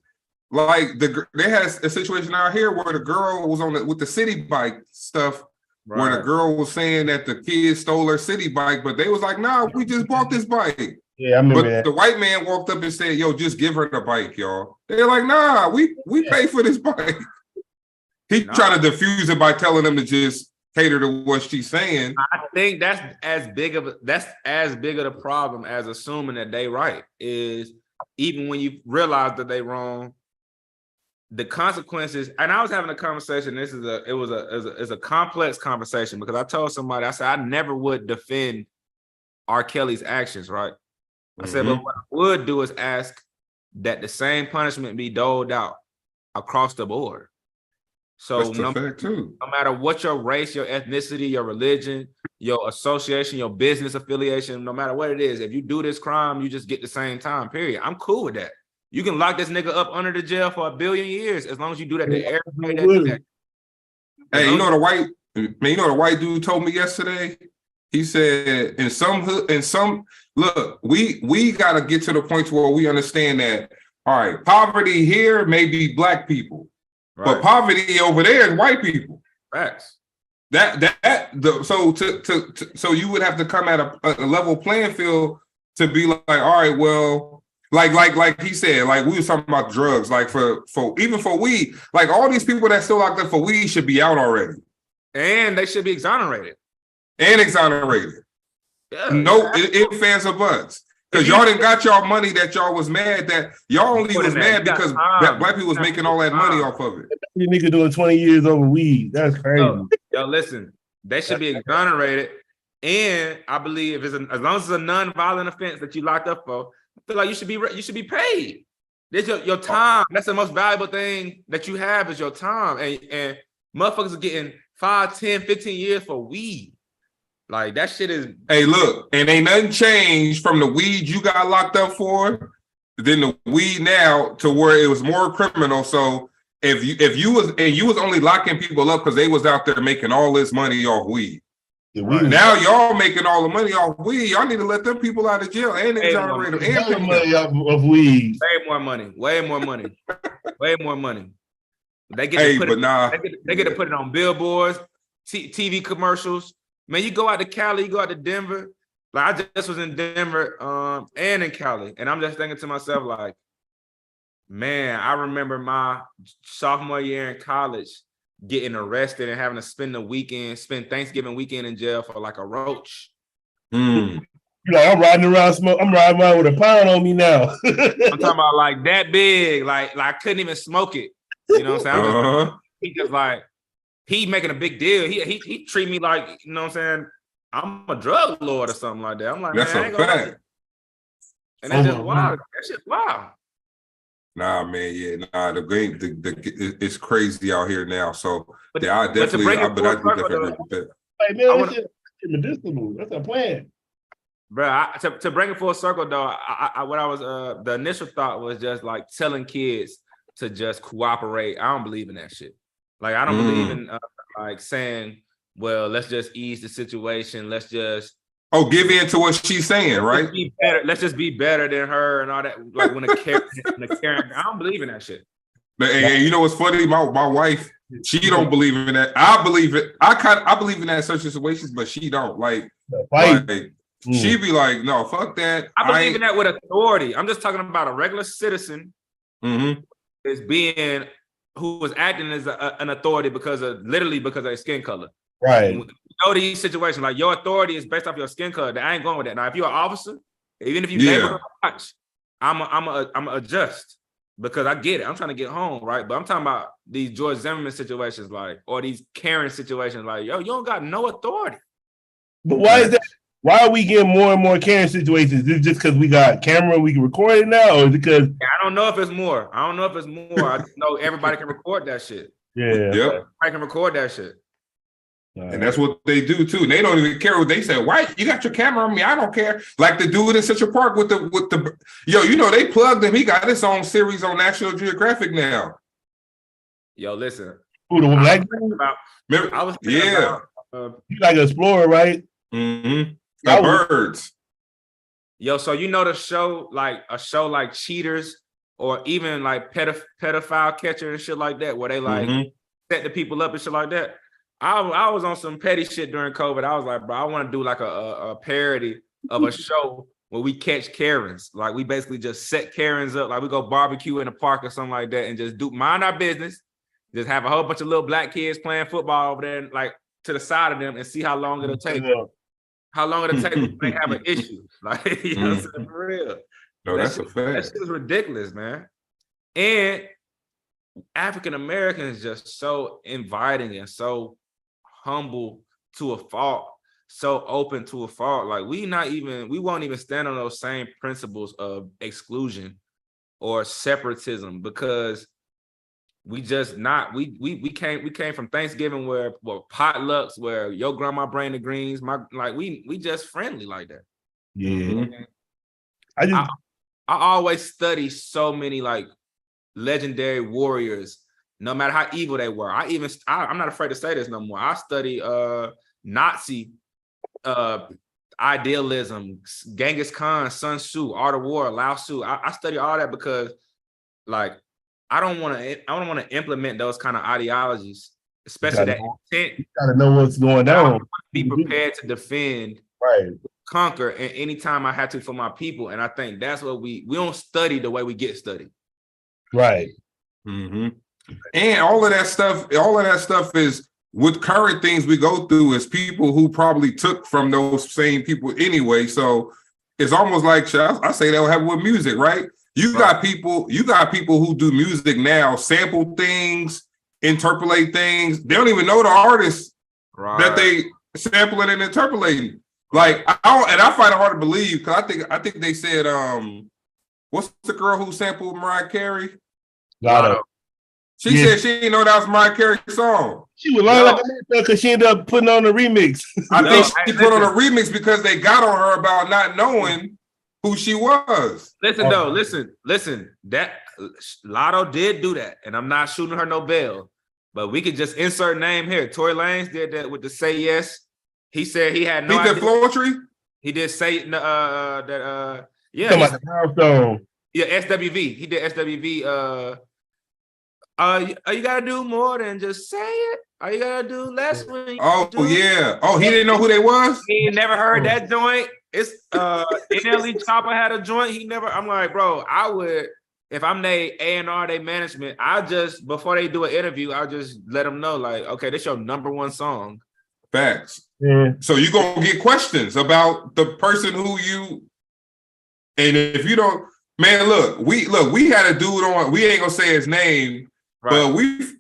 B: like they had a situation out here where the girl was with the city bike stuff. Right. Where the girl was saying that the kid stole her city bike, but they was like, "Nah, we just bought this bike."
A: Yeah, I remember that.
B: The white man walked up and said, "Yo, just give her the bike, y'all." They're like, "Nah, we pay for this bike." He trying to diffuse it by telling them to just cater to what she's saying.
C: I think that's as big of the problem as assuming that they right. Is even when you realize that they wrong, the consequences. And I was having a conversation. It was a complex conversation because I told somebody, I said I never would defend R. Kelly's actions, right? I said, but what I would do is ask that the same punishment be doled out across the board. So no matter what your race, your ethnicity, your religion, your association, your business affiliation, no matter what it is, if you do this crime, you just get the same time, period. I'm cool with that. You can lock this nigga up under the jail for 1 billion years as long as you do that to everybody that do that.
B: Hey, you know the white dude told me yesterday? He said, look, we gotta get to the point where we understand that, all right, poverty here may be black people, right, but poverty over there is white people.
C: Facts.
B: So you would have to come at a level playing field to be like, all right, well, like he said, like we was talking about drugs, like for even for weed, like all these people that still out there for weed should be out already.
C: And they should be exonerated.
B: Yeah, no, it fans or buts. Because y'all didn't got y'all money that y'all was mad that y'all only was mad because black people was making all that money off of it.
A: You nigga doing 20 years over weed. That's crazy.
C: Yo, listen, they should be exonerated. And I believe as long as it's a non-violent offense that you locked up for, I feel like you should be paid. This your time. That's the most valuable thing that you have is your time. And motherfuckers are getting 5, 10, 15 years for weed. Like that shit is.
B: Hey, look, and ain't nothing changed from the weed you got locked up for than the weed now to where it was more criminal. So if you was only locking people up because they was out there making all this money off weed. Right. Now y'all making all the money off weed. Y'all need to let them people out of jail and exonerate them and
A: money off of weed.
C: Way more money. Way more money. Way more money. They get to put they get to put it on billboards, TV commercials. Man, you go out to Cali, you go out to Denver. Like I just was in Denver and in Cali, and I'm just thinking to myself, like, man, I remember my sophomore year in college getting arrested and having to spend Thanksgiving weekend in jail for like a roach.
A: You're like, I'm riding around with a pound on me now.
C: I'm talking about like that big, like I couldn't even smoke it. You know what I'm saying? He just like, he making a big deal. He treat me like, you know what I'm saying? I'm a drug lord or something like that. I'm like,
B: that's
C: man,
B: a fact.
C: And that's just wild. That shit's wild.
B: Nah, man, yeah, the game, it's crazy out here now. So
C: but,
B: yeah, I definitely agree with that.
A: Like, man, that's medicinal. That's a plan.
C: Bro, to bring it full circle though, the initial thought was just like telling kids to just cooperate. I don't believe in that shit. Like I don't believe in like saying, well, let's just ease the situation. Let's just
B: give in to what she's saying, right?
C: Let's just be better than her and all that. Like when a Karen, I don't believe in that shit.
B: And you know what's funny? My wife, she don't believe in that. I believe it. I believe in that in such situations, but she don't. Like she be like, no, fuck that.
C: I believe in that with authority. I'm just talking about a regular citizen is being who was acting as an authority because of their skin color.
A: Right.
C: You know these situations, like your authority is based off your skin color. I ain't going with that. Now, if you're an officer, even if you neighborhood watch, I'm adjust because I get it. I'm trying to get home, right? But I'm talking about these George Zimmerman situations, like, or these Karen situations, like, yo, you don't got no authority.
A: But why is that? Why are we getting more and more Karen situations? Is it just because we got camera, we can record it now, or is it because
C: I don't know if it's more. I just know everybody can record that shit.
A: Yeah.
B: Yep.
C: I can record that shit.
B: And that's what they do too. They don't even care what they say. Why you got your camera on me? I don't care. Like the dude in Central Park with the they plugged him. He got his own series on National Geographic now.
C: Yo, listen.
A: Who the black
B: dude? I was about,
A: you like an explorer, right?
B: Mm-hmm. The birds.
C: Yo, so you know a show like Cheaters or even like pedophile catcher and shit like that, where they like set the people up and shit like that. I was on some petty shit during COVID. I was like, bro, I want to do like a parody of a show where we catch Karens. Like we basically just set Karens up, like we go barbecue in the park or something like that, and just mind our business. Just have a whole bunch of little black kids playing football over there, like to the side of them, and see how long it'll take. How long it'll take when they have an issue. Like, you know what I'm saying? For real.
B: No, that's a fact.
C: That shit is ridiculous, man. And African Americans just so inviting and so humble to a fault, so open to a fault. Like we won't even stand on those same principles of exclusion or separatism because we just not we came from Thanksgiving where potlucks where your grandma bring the greens, we just friendly like that.
A: Yeah.
C: I always study so many like legendary warriors, no matter how evil they were. I'm not afraid to say this no more. I study Nazi idealism, Genghis Khan, Sun Tzu, Art of War, Lao Tzu. I study all that because like I don't want to implement those kind of ideologies, especially that intent.
A: You gotta know what's going on.
C: Be prepared to defend,
A: right,
C: conquer, and anytime I had to for my people. And I think that's what we don't study the way we get studied.
A: Right.
B: Mm-hmm. And all of that stuff is with current things we go through is people who probably took from those same people anyway. So it's almost like I say that will happen with music, right? You got people who do music now, sample things, interpolate things. They don't even know the artists that they sampling and interpolating. Like I find it hard to believe because I think they said what's the girl who sampled Mariah Carey?
A: Lotto.
B: She said she didn't know that was Mariah Carey's song.
A: She was lying like a man because she ended up putting on a remix.
B: I think she put on a remix because they got on her about not knowing who she was.
C: Listen. That Lotto did do that, and I'm not shooting her no bail, but we could just insert name here. Tory Lanez did that with the Say Yes. He said he had no idea.
B: He did Poetry?
C: He did say that
A: yeah. Come on, the Power Stone.
C: Yeah, SWV. He did SWV. All you gotta do more than just say it. All you gotta do less when you
B: yeah. Oh, he didn't know who they was?
C: He never heard that joint. It's NLE Chopper had a joint. I'm like, bro, I would, if I'm their A&R, they management, I just, before they do an interview, I'll just let them know, like, okay, this your number one song.
B: Facts.
A: Yeah.
B: So you're gonna get questions about the person who you, and if you don't, man, we had a dude on, we ain't gonna say his name. Right.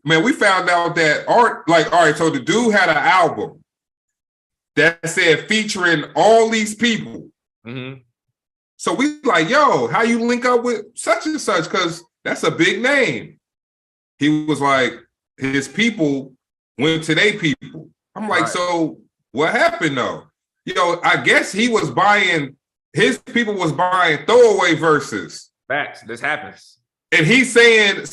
B: But we found out that all right, so the dude had an album that said featuring all these people.
C: Mm-hmm.
B: So we like, yo, how you link up with such and such? Because that's a big name. He was like, his people went to their people. I'm like, So what happened though? I guess he was buying, his people was buying throwaway verses.
C: Facts, this happens.
B: And he's saying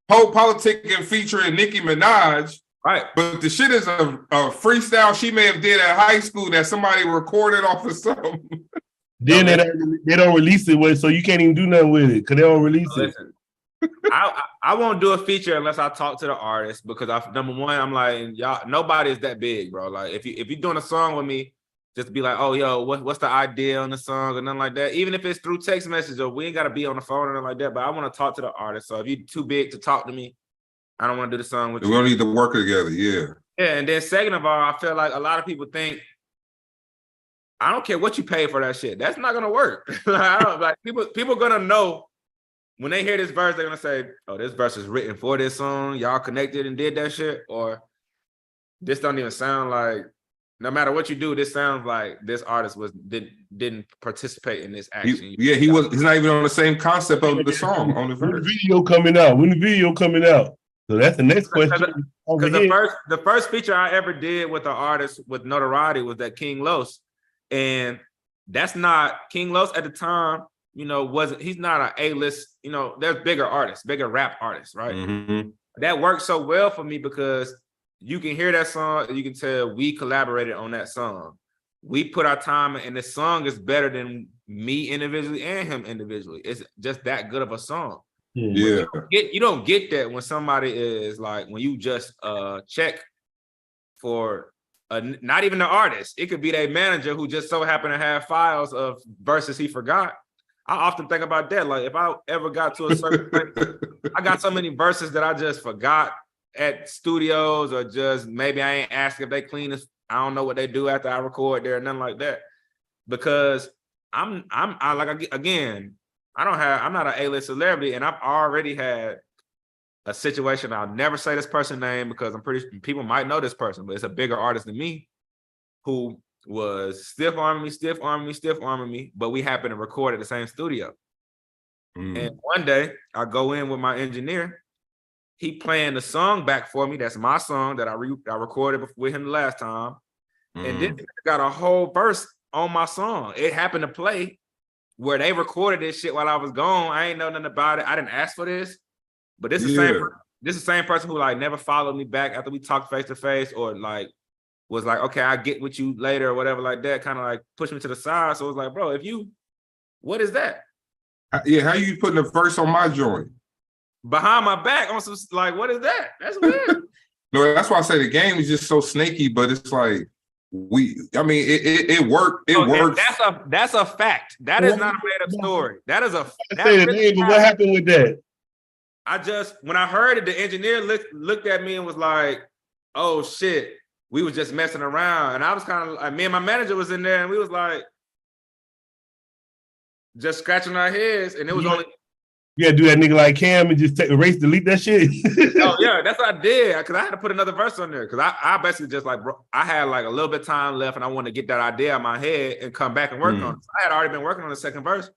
B: Politickin featuring Nicki Minaj,
C: right?
B: But the shit is a freestyle she may have did at high school that somebody recorded off of something.
A: Then they don't release it so you can't even do nothing with it because they don't release it.
C: I won't do a feature unless I talk to the artist because number one, I'm like, y'all, nobody is that big, bro. Like if you're doing a song with me, just be like, oh, yo, what's the idea on the song or nothing like that. Even if it's through text message or we ain't got to be on the phone or nothing like that. But I want to talk to the artist. So if you're too big to talk to me, I don't want to do the song with you.
B: We don't need to work together, yeah. Yeah,
C: and then second of all, I feel like a lot of people think, I don't care what you pay for that shit. That's not gonna work. People gonna know when they hear this verse, they're gonna say, oh, this verse is written for this song. Y'all connected and did that shit, or this don't even sound like. No matter what you do, this sounds like this artist didn't participate in this action.
B: He's not even on the same concept of the song on the verse.
A: When the video coming out? So that's the next question.
C: Because the first feature I ever did with an artist with notoriety was that King Los, and that's not King Los at the time. He's not an A-list. There's bigger artists, bigger rap artists, right?
B: Mm-hmm.
C: That worked so well for me because you can hear that song and you can tell we collaborated on that song. We put our time in, and the song is better than me individually and him individually. It's just that good of a song.
B: Yeah.
C: You don't get that when somebody is like, when you just check for not even the artist. It could be their manager who just so happened to have files of verses he forgot. I often think about that. Like if I ever got to a certain place, I got so many verses that I just forgot at studios, or just maybe I ain't asked if they clean this. I don't know what they do after I record there, nothing like that. Because I'm not an A-list celebrity, and I've already had a situation. I'll never say this person's name because I'm pretty sure people might know this person, but it's a bigger artist than me who was stiff arming me, but we happened to record at the same studio. And one day I go in with my engineer. He playing the song back for me. That's my song that I recorded with him the last time. And then got a whole verse on my song. It happened to play where they recorded this shit while I was gone. I ain't know nothing about it. I didn't ask for this. But this is the same person who like never followed me back after we talked face to face, or like was like, okay, I'll get with you later or whatever like that. Kind of like pushed me to the side. So it was like, bro, what is that?
B: Yeah, how you putting a verse on my joint?
C: Behind my back on some, like, what is that? That's weird.
B: No, that's why I say the game is just so snaky, but it's like it worked. It works.
C: That's a fact. That is not a made up story. That is a
A: say the name, but what happened with that?
C: When I heard it, the engineer looked at me and was like, oh shit, we was just messing around. And I was kind of like, me and my manager was in there and we was like just scratching our heads, and it was only.
A: Yeah, do that nigga like Cam and just erase, delete that shit.
C: Oh yeah, that's what I did, because I had to put another verse on there, because I basically just like, bro, I had like a little bit of time left and I wanted to get that idea out of my head and come back and work on it. So I had already been working on the second verse,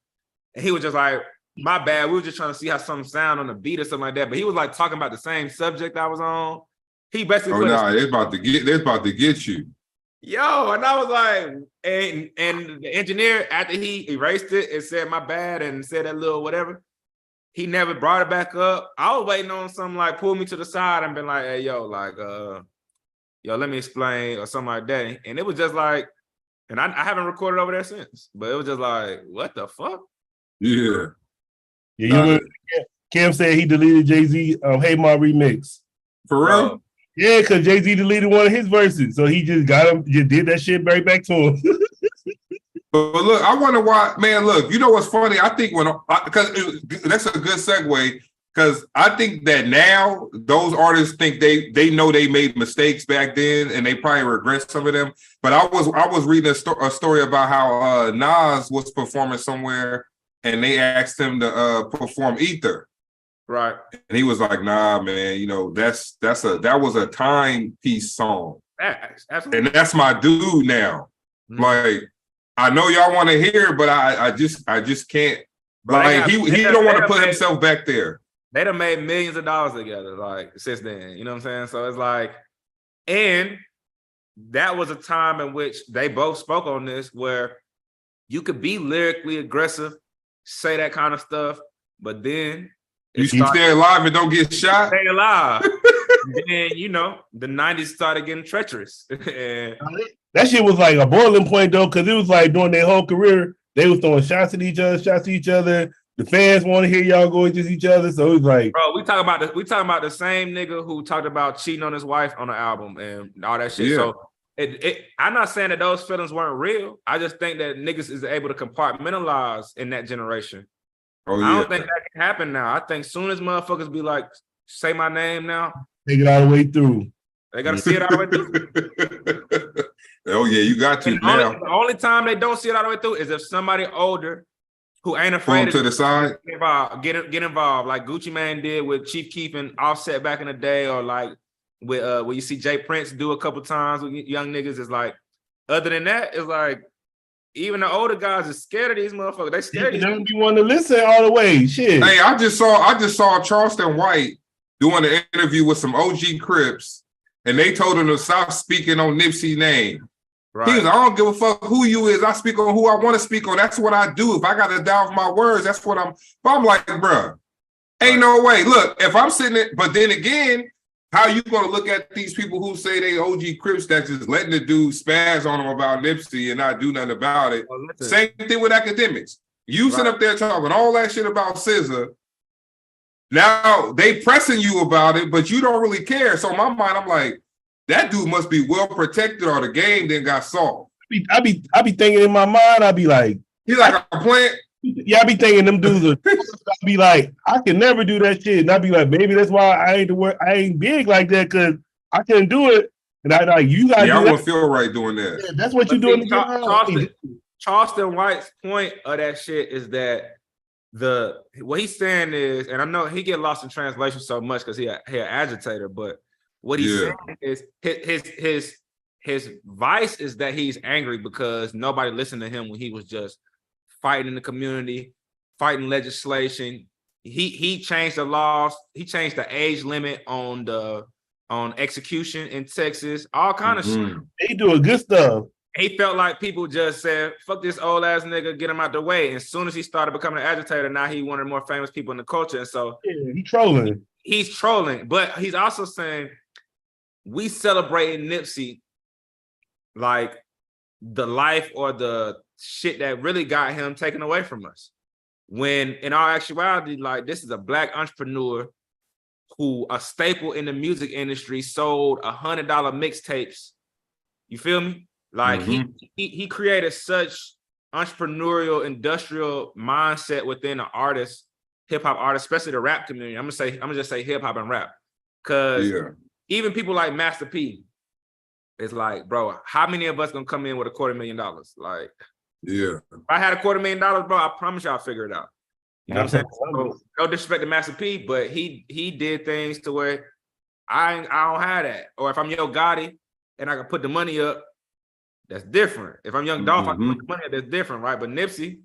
C: And he was just like, my bad. We were just trying to see how something sound on the beat or something like that. But he was like talking about the same subject I was on. He basically
B: they're about to get you.
C: Yo, and I was like, and the engineer, after he erased it and said my bad and said that little whatever, he never brought it back up. I was waiting on something like pull me to the side and been like, hey, yo, like, yo, let me explain or something like that. And it was just like, and I haven't recorded over there since, but it was just like, what the fuck?
B: Yeah.
A: Yeah, Cam said he deleted Jay-Z Hey Ma remix.
B: For real?
A: Yeah, because Jay-Z deleted one of his verses. So he just did that shit right back to him.
B: But look, I wonder why, man, look, you know what's funny? I think because that's a good segue, because I think that now those artists think they know they made mistakes back then and they probably regret some of them. But I was reading a story about how Nas was performing somewhere and they asked him to perform Ether.
C: Right.
B: And he was like, nah, man, you know, that was a timepiece song.
C: Absolutely.
B: And that's my dude now. Mm-hmm. Like, I know y'all want to hear, but I just can't. Like, he don't want to put himself back there.
C: They done made millions of dollars together, like, since then. You know what I'm saying? So it's like, and that was a time in which they both spoke on this, where you could be lyrically aggressive, say that kind of stuff, but then
B: you stay alive and don't get shot.
C: Stay alive. Then, you know, the 90s started getting treacherous.
A: That shit was like a boiling point though, because it was like during their whole career, they was throwing shots at each other. The fans want to hear y'all go against each other, so it was like,
C: bro, we talking about the same nigga who talked about cheating on his wife on the album and all that shit. Yeah. So I'm not saying that those feelings weren't real. I just think that niggas is able to compartmentalize in that generation. Oh, yeah. I don't think that can happen now. I think soon as motherfuckers be like, say my name now,
A: take it all the way through.
C: They gotta see it all the way through.
B: Oh yeah, you got to now.
C: The only time they don't see it all the way through is if somebody older who ain't afraid
B: to the side,
C: get involved, like Gucci Mane did with Chief Keef and Offset back in the day, or like with where you see Jay Prince do a couple times with young niggas. Is like, other than that, it's like even the older guys are scared of these motherfuckers. They scared.
A: They don't be wanting to listen all the way. Shit.
B: Hey, I just saw Charleston White doing an interview with some OG Crips, and they told him to stop speaking on Nipsey's name. Right. He was, I don't give a fuck who you is. I speak on who I want to speak on. That's what I do. If I got to die with my words, that's what I'm. But I'm like, bro, ain't no way. Look, if I'm sitting there, but then again, how you going to look at these people who say they OG Crips that's just letting the dude spaz on them about Nipsey and not do nothing about it? Well, same thing with academics. You sit up there talking all that shit about SZA. Now they pressing you about it, but you don't really care. So in my mind, I'm like, that dude must be well protected, or the game then got solved.
A: I be thinking in my mind, I be like,
B: he's like a plant.
A: Yeah, I be thinking them dudes are. I be like, I can never do that shit, and I be like, maybe that's why I ain't big like that, because I couldn't do it. And I like, you guys.
B: Yeah, I wouldn't feel right doing that.
A: Yeah, that's what you're doing.
C: Charleston White's point of that shit is that what he's saying is, and I know he get lost in translation so much because he an agitator, but what he's saying is his vice is that he's angry because nobody listened to him when he was just fighting in the community, fighting legislation. He changed the laws. He changed the age limit on execution in Texas. All kind of shit.
A: They doing good stuff.
C: He felt like people just said, "Fuck this old ass nigga, get him out the way." And as soon as he started becoming an agitator, now he one of the more famous people in the culture. And so
A: he's trolling.
C: He's trolling, but he's also saying we celebrating Nipsey like the life or the shit that really got him taken away from us. When in our actuality, like, this is a Black entrepreneur who a staple in the music industry, sold $100 mixtapes. You feel me? Like he created such entrepreneurial, industrial mindset within an artist, hip hop artist, especially the rap community. I'm gonna just say hip hop and rap, because even people like Master P, it's like, bro, how many of us gonna come in with $250,000? Like, if I had $250,000, bro, I promise you I'll figure it out. You know what I'm saying? So, no disrespect to Master P, but he did things to where I don't have that. Or if I'm Yo Gotti and I can put the money up, that's different. If I'm Young Dolph, I can put the money up, that's different, right? But Nipsey,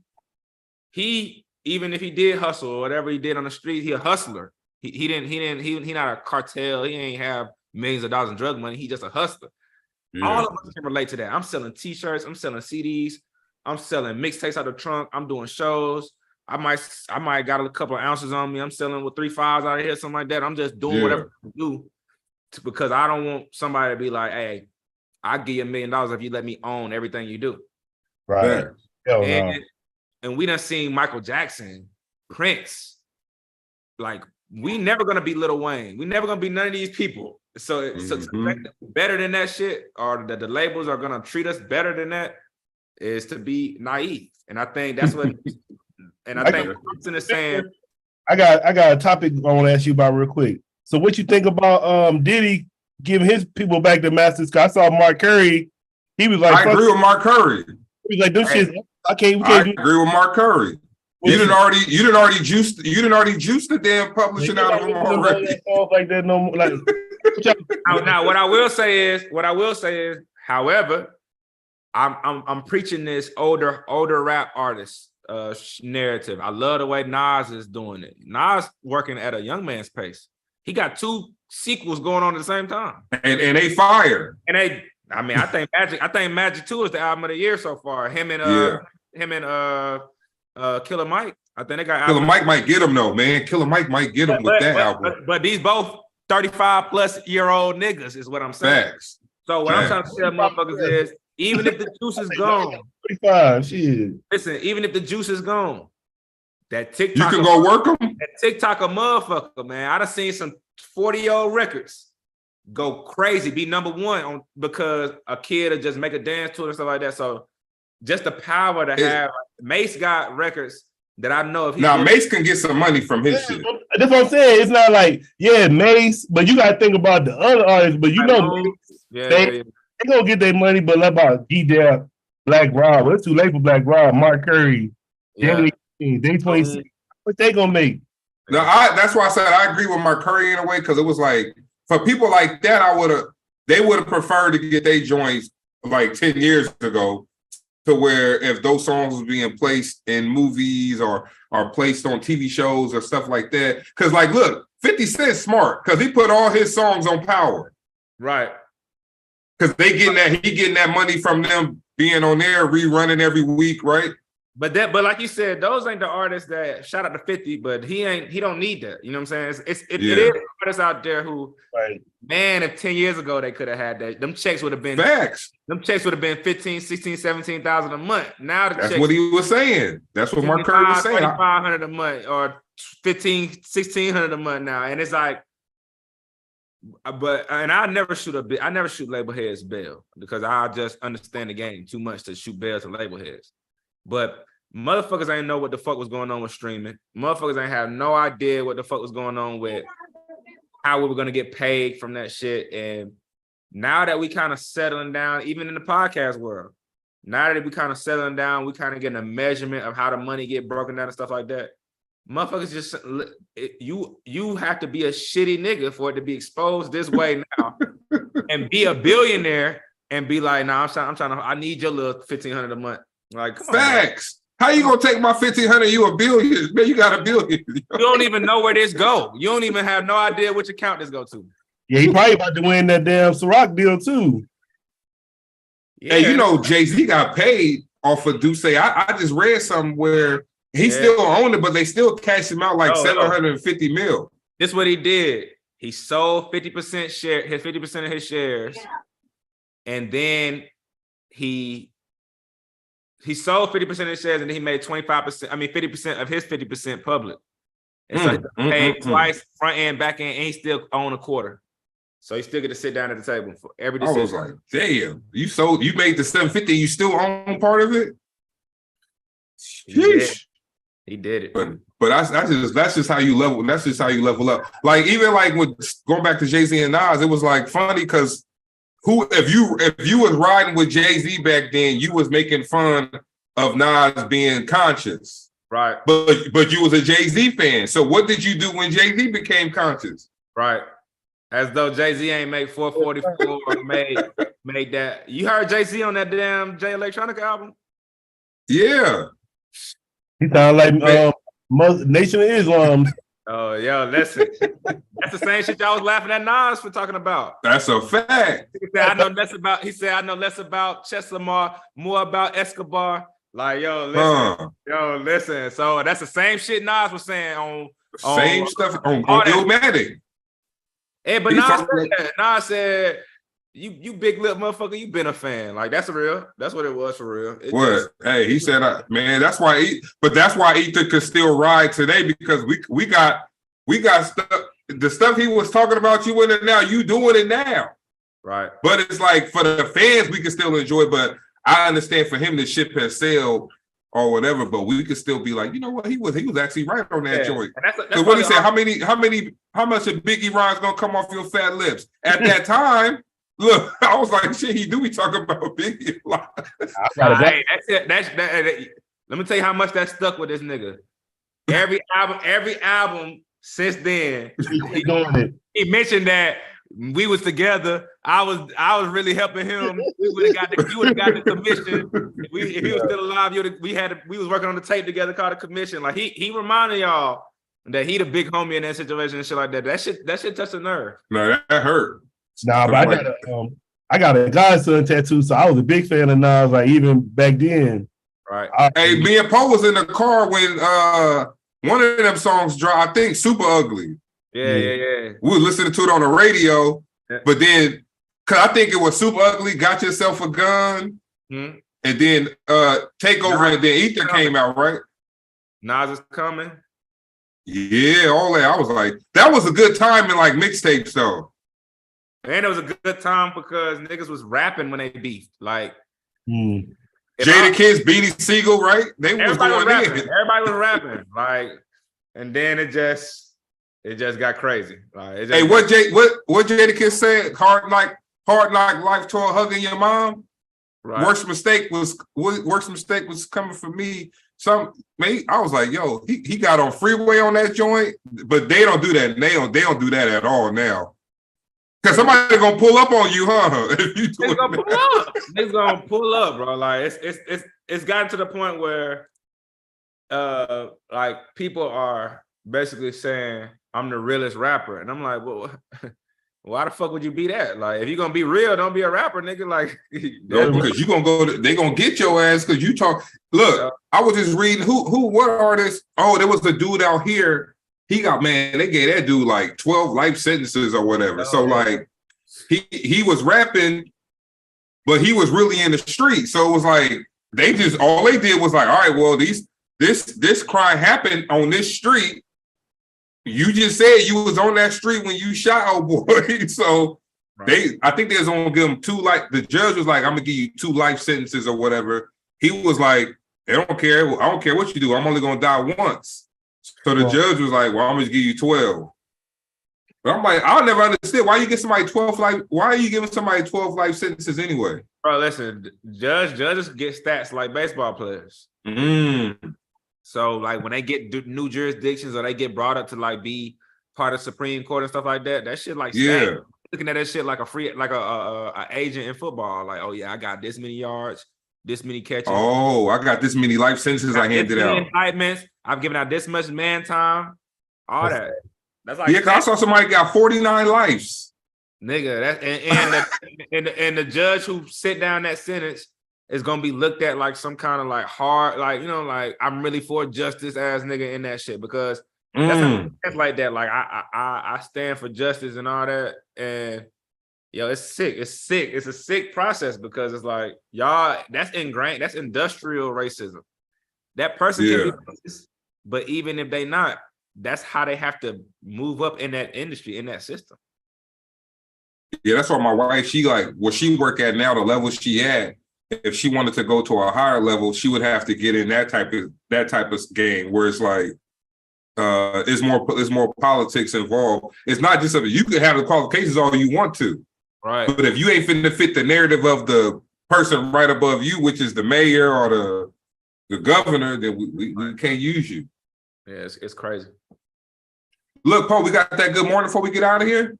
C: he even if he did hustle or whatever he did on the street, he a hustler. He not a cartel. He ain't have millions of dollars in drug money. He just a hustler. Yeah. All of us can relate to that. I'm selling t-shirts. I'm selling CDs. I'm selling mixtapes out of the trunk. I'm doing shows. I might got a couple of ounces on me. I'm selling with 3 5s out of here, something like that. I'm just doing whatever I do because I don't want somebody to be like, hey, I'll give you $1 million if you let me own everything you do.
A: Right.
C: And we done seen Michael Jackson, Prince. Like, we never gonna be Lil Wayne. We never gonna be none of these people. So better than that shit, or that the labels are gonna treat us better than that, is to be naive. And I think that's what. And I think Thompson is saying.
A: I got a topic I want to ask you about real quick. So, what you think about Diddy giving his people back to masters? I saw Mark Curry. He was like,
B: I agree with Mark Curry.
A: He was like, "This shit, I can't."
B: I agree with Mark Curry. You didn't already juice the damn publishing out of him already.
A: Like that, no more. Like,
C: now, what I will say is, however, I'm preaching this older rap artist narrative. I love the way Nas is doing it. Nas working at a young man's pace. He got 2 sequels going on at the same time,
B: and they fire.
C: And they, I mean, I think Magic 2 is the album of the year so far. Him and Killer Mike. I think they got
B: Killer Mike might get him though, man. Killer Mike might get him with that album.
C: But these both 35-plus-year-old niggas is what I'm saying.
B: Facts.
C: So what I'm trying to tell motherfuckers is, even if the juice is gone,
A: 35, shit.
C: Listen, even if the juice is gone, that TikTok,
B: you can go work them.
C: That TikTok a motherfucker, man. I done seen some 40-year-old records go crazy, be #1 on because a kid will just make a dance to it and stuff like that. So just the power to have. Mace got records that I know if he
B: Mace can get some money from his shit.
A: That's what I'm saying. It's not like Mace, but you got to think about the other artists. But they gonna get their money. But what about D-Dap, Black Rob? It's too late for Black Rob. Mark Curry, Day 26. What they gonna make?
B: No, that's why I said I agree with Mark Curry in a way, because it was like for people like that, they would have preferred to get their joints like 10 years ago. To where if those songs was being placed in movies or placed on TV shows or stuff like that. Because like, look, 50 Cent's smart because he put all his songs on Power.
C: Right.
B: Because he getting that money from them being on there, rerunning every week, right?
C: But like you said, those ain't the artists that shout out to 50, but he don't need that. You know what I'm saying? It is artists out there who, man, if 10 years ago they could have had that, them checks would have been
B: facts.
C: Them checks would have been 15, 16, 17,000 a month. Now
B: that's what he was saying. That's what Mark Curry was saying.
C: 2,500 a month or 15, 1,600 a month now. And it's like, I never shoot label heads bail because I just understand the game too much to shoot bail to label heads. But motherfuckers ain't know what the fuck was going on with streaming. Motherfuckers ain't have no idea what the fuck was going on with how we were gonna get paid from that shit. And now that we kind of settling down, even in the podcast world, now that we kind of settling down, we kind of getting a measurement of how the money get broken down and stuff like that. Motherfuckers just you have to be a shitty nigga for it to be exposed this way now, and be a billionaire and be like, nah, I need your little 1,500 a month. Like, come
B: facts. On, how you gonna take my 1,500? You a billion? Man, you got a billion.
C: You don't even know where this go. You don't even have no idea which account this go to.
A: Yeah, he probably about to win that damn Ciroc deal too.
B: Yeah. Hey, you know, Jay-Z got paid off of Duce. I just read something where he still owned it, but they still cashed him out like 750 mil.
C: This is what he did. He sold 50% share, his 50% of his shares, and then he sold 50% of his shares, and then he made 25%. I mean, 50% of his 50% public. And so he paid twice, front end, back end, and he still owned a quarter. So he still get to sit down at the table for every decision.
B: I was like, damn, you made the 750, you still own part of it?
C: He did it.
B: But that's just how you level. That's just how you level up. Like even like with going back to Jay-Z and Nas, it was like funny because if you was riding with Jay-Z back then, you was making fun of Nas being conscious.
C: Right.
B: But you was a Jay-Z fan. So what did you do when Jay-Z became conscious?
C: Right. As though Jay-Z ain't made 444 or made that. You heard Jay-Z on that damn Jay Electronica album?
B: Yeah.
A: He sound like Nation of Islam.
C: Oh, yo, listen. That's the same shit y'all was laughing at Nas for talking about.
B: That's a fact.
C: He said, I know less about Chesamar, more about Escobar. Like, yo, listen. So that's the same shit Nas was saying on
B: stuff on Illmatic.
C: Hey, but Nas said, you big lip motherfucker, you been a fan. Like, that's real. That's what it was for real.
B: Hey, he said, man, that's why Ether could still ride today, because we got stuff. The stuff he was talking about, you in it now, you doing it now.
C: Right. But
B: it's like, for the fans, we can still enjoy it, but I understand for him the ship has sailed or whatever, but we could still be like, you know what, he was actually right on that joint. So what he said, how much of Biggie rhymes gonna come off your fat lips? At that time, look, I was like, shit, he do be talking about Biggie a lot.
C: Hey, that's it. Let me tell you how much that stuck with this nigga. Every album since then, he mentioned that we was together. I was really helping him. You would have got the commission. If he was still alive, we was working on the tape together called a commission. Like he reminded y'all that he the big homie in that situation and shit like that. That shit touched the nerve.
B: No, that hurt.
A: Nah, but I got a godson tattoo, so I was a big fan of Nas, like even back then.
C: Right.
B: Hey, me and Poe was in the car when one of them songs dropped. I think Super Ugly.
C: Yeah.
B: We were listening to it on the radio, but then, cause I think it was Super Ugly, Got Yourself a Gun, and then Takeover, and then Ether came out, right?
C: Nas Is Coming.
B: Yeah, all that. I was like, that was a good time in like mixtapes though.
C: And it was a good time because niggas was rapping when they beefed. Like
B: Jadakiss, Beanie Siegel, right?
C: Everybody was rapping. Like, and then it just got crazy. Like,
B: what Jadakiss said? Hard knock life tour, hugging your mom. Right. Worst mistake was coming for me. I was like, yo, he got on Freeway on that joint, but they don't do that. They don't do that at all now. Cause somebody gonna pull up on you, huh? If you do
C: Niggas gonna pull up, bro. Like it's gotten to the point where like people are basically saying I'm the realest rapper, and I'm like, well, why the fuck would you be that? Like, if you're gonna be real, don't be a rapper, nigga. Like,
B: no, because you gonna they gonna get your ass because you talk. Look, I was just reading what artist? Oh, there was a dude out here. He got, man, they gave that dude like 12 life sentences or whatever. So like he was rapping, but he was really in the street. So it was like all they did was like, all right, well, this crime happened on this street. You just said you was on that street when you shot old boy. So I think they was gonna give him the judge was like, I'm gonna give you 2 life sentences or whatever. He was like, I don't care what you do, I'm only gonna die once. So the judge was like, well, I'm gonna give you 12. But I'm like, I'll never understand why you give somebody 12 life. Why are you giving somebody 12 life sentences anyway?
C: Bro, listen, judges get stats like baseball players. So like when they get new jurisdictions or they get brought up to like be part of Supreme Court and stuff like that, that shit like stats. Looking at that shit like a agent in football. Like, oh yeah, I got this many yards, this many catches.
B: Oh, I got this many life sentences I handed out.
C: Indictments. I've given out this much man time. All that. That's like
B: I saw somebody got 49 lives.
C: Nigga, and the judge who sit down that sentence is gonna be looked at like some kind of like hard, like, you know, like I'm really for justice ass nigga in that shit because that's like that. Like I stand for justice and all that. And yo, it's sick. It's a sick process because it's like, y'all, that's ingrained, that's industrial racism. That person can be racist, but even if they not, that's how they have to move up in that industry, in that system.
B: Yeah, that's why my wife, she like where she work at now, the level she at, if she wanted to go to a higher level, she would have to get in that type of game where it's like it's more politics involved. It's not just you can have the qualifications all you want to.
C: Right.
B: But if you ain't finna fit the narrative of the person right above you, which is the mayor or the governor, then we can't use you.
C: Yeah, it's crazy.
B: Look, Paul, we got that good morning before we get out of here.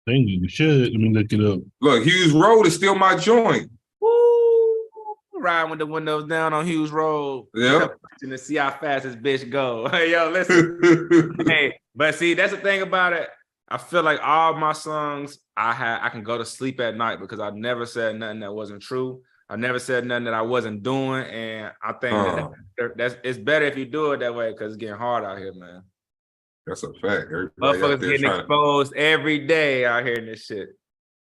A: Thank you. We should. Let me look it up.
B: Look, Hughes Road is still my joint.
C: Woo! riding with the windows down on Hughes Road.
B: Yeah.
C: To see how fast this bitch go. Hey, yo, listen. Hey, but see, that's the thing about it. I feel like all my songs, I can go to sleep at night because I never said nothing that wasn't true. I never said nothing that I wasn't doing, and I think that's it's better if you do it that way because it's getting hard out here, man.
B: That's a fact.
C: Motherfuckers getting exposed every day out here in this shit.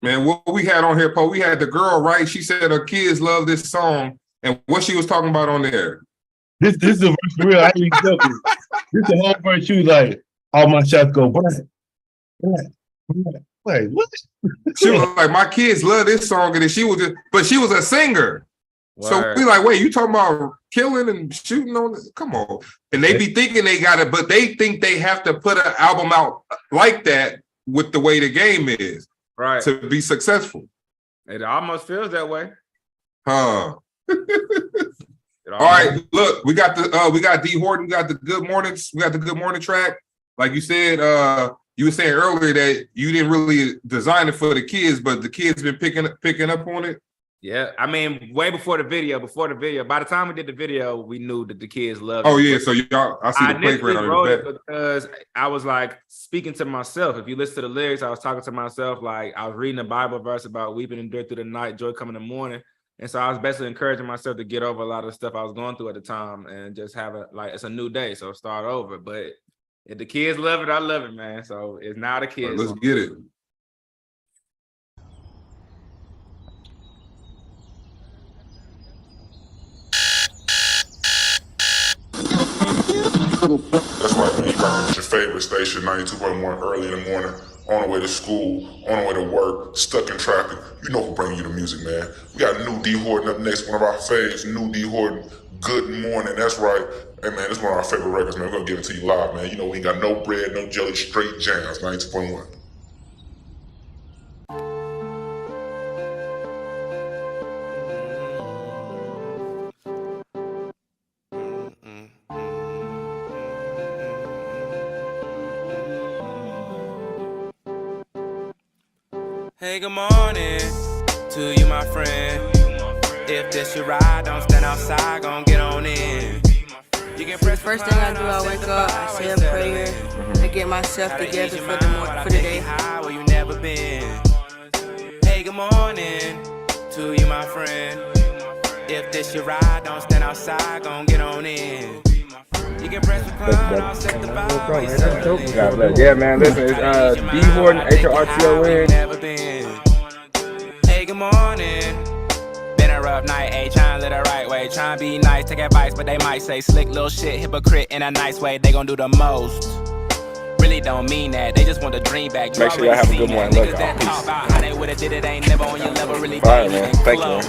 B: Man, what we had on here, Poe, we had the girl, right? She said her kids love this song, and what she was talking about on there.
A: This is a verse for real. I ain't joking. This is the whole verse. She was like, all my shots go black. Like, what?
B: She was like, my kids love this song, and then she was a singer.
C: Word.
B: So we like, wait, you talking about killing and shooting on it? Come on. And they be thinking they got it, but they think they have to put an album out like that with the way the game is.
C: Right.
B: To be successful.
C: It almost feels that way.
B: Huh. All right, look, we got D Horton, we got the Good Morning track. Like you said, you were saying earlier that you didn't really design it for the kids, but the kids been picking up on it.
C: Yeah, I mean, way before the video. By the time we did the video, we knew that the kids loved it.
B: Oh yeah, so y'all, I see the playground.
C: Wrote it because I was like speaking to myself. If you listen to the lyrics, I was talking to myself. Like I was reading a Bible verse about weeping and endure through the night, joy coming in the morning. And so I was basically encouraging myself to get over a lot of the stuff I was going through at the time and just have it like it's a new day, so start over. But if the kids love it, I love it, man. So it's now the kids.
B: Let's get it.
D: That's right, man. You rocking with your favorite station, 92.1, early in the morning, on the way to school, on the way to work, stuck in traffic. You know who bringing you the music, man. We got new D Horton up next, one of our faves, new D Horton, Good Morning. That's right. Hey, man, this is one of our favorite records, man. We're going to give it to you live, man. You know, we ain't got no bread, no jelly, straight jams, 92.1.
E: Hey, good morning to you, my friend. If this your ride, don't stand outside, gon' get on in. You can press
F: First thing I do, I wake up, I say a prayer, I get myself together for the day.
E: Where you never been. Hey, good morning to you, my friend. If this your ride, don't stand outside, gon' get on in. You can press recline, I'll set the vibe.
C: Yeah, man, listen, it's D Horton, H-O-R-T-O-N.
E: Hey, good morning. Been a rough night, ayy, tryna live the right way. Tryna be nice, take advice, but they might say slick little shit, hypocrite in a nice way. They gon' do the most. Really don't mean that, they just want the dream back.
C: Make sure y'all have a good morning. Look,
E: talk about how they would've did it, ain't never on your level, really.
C: Fire, man. Thank you.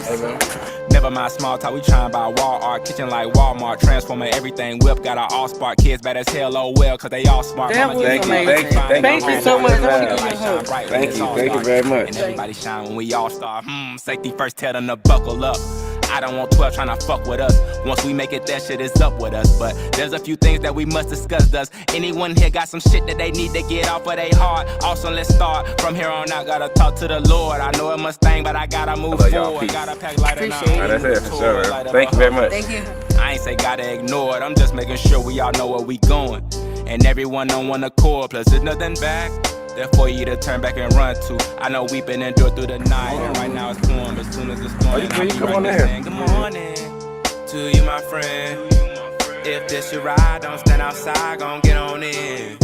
E: Never mind small talk, we tryna buy wall art, kitchen like Walmart, transforming everything, whip, got our all spark, kids bad as hell, oh well, cause they all smart.
F: That was
C: Thank
F: amazing.
C: you.
F: Thank you so much.
C: Thank you very much.
E: And everybody shine when we all start. Safety first, tell them to buckle up. I don't want 12 trying to fuck with us. Once we make it, that shit is up with us. But there's a few things that we must discuss. Does anyone here got some shit that they need to get off of their heart? Also, let's start from here on out. Gotta talk to the Lord. I know it must sting, but I gotta move forward. Gotta pack light and
C: That's it for sure, man. Thank you very much.
F: Thank you.
E: I ain't say gotta ignore it. I'm just making sure we all know where we going. And everyone on one accord. Plus, there's nothing back there for you to turn back and run to. I know we've been endured through the night, and right now it's warm. As soon as it's morning,
C: you come on in here.
E: Good morning to you, my friend. If this your ride, don't stand outside, gon' get on in.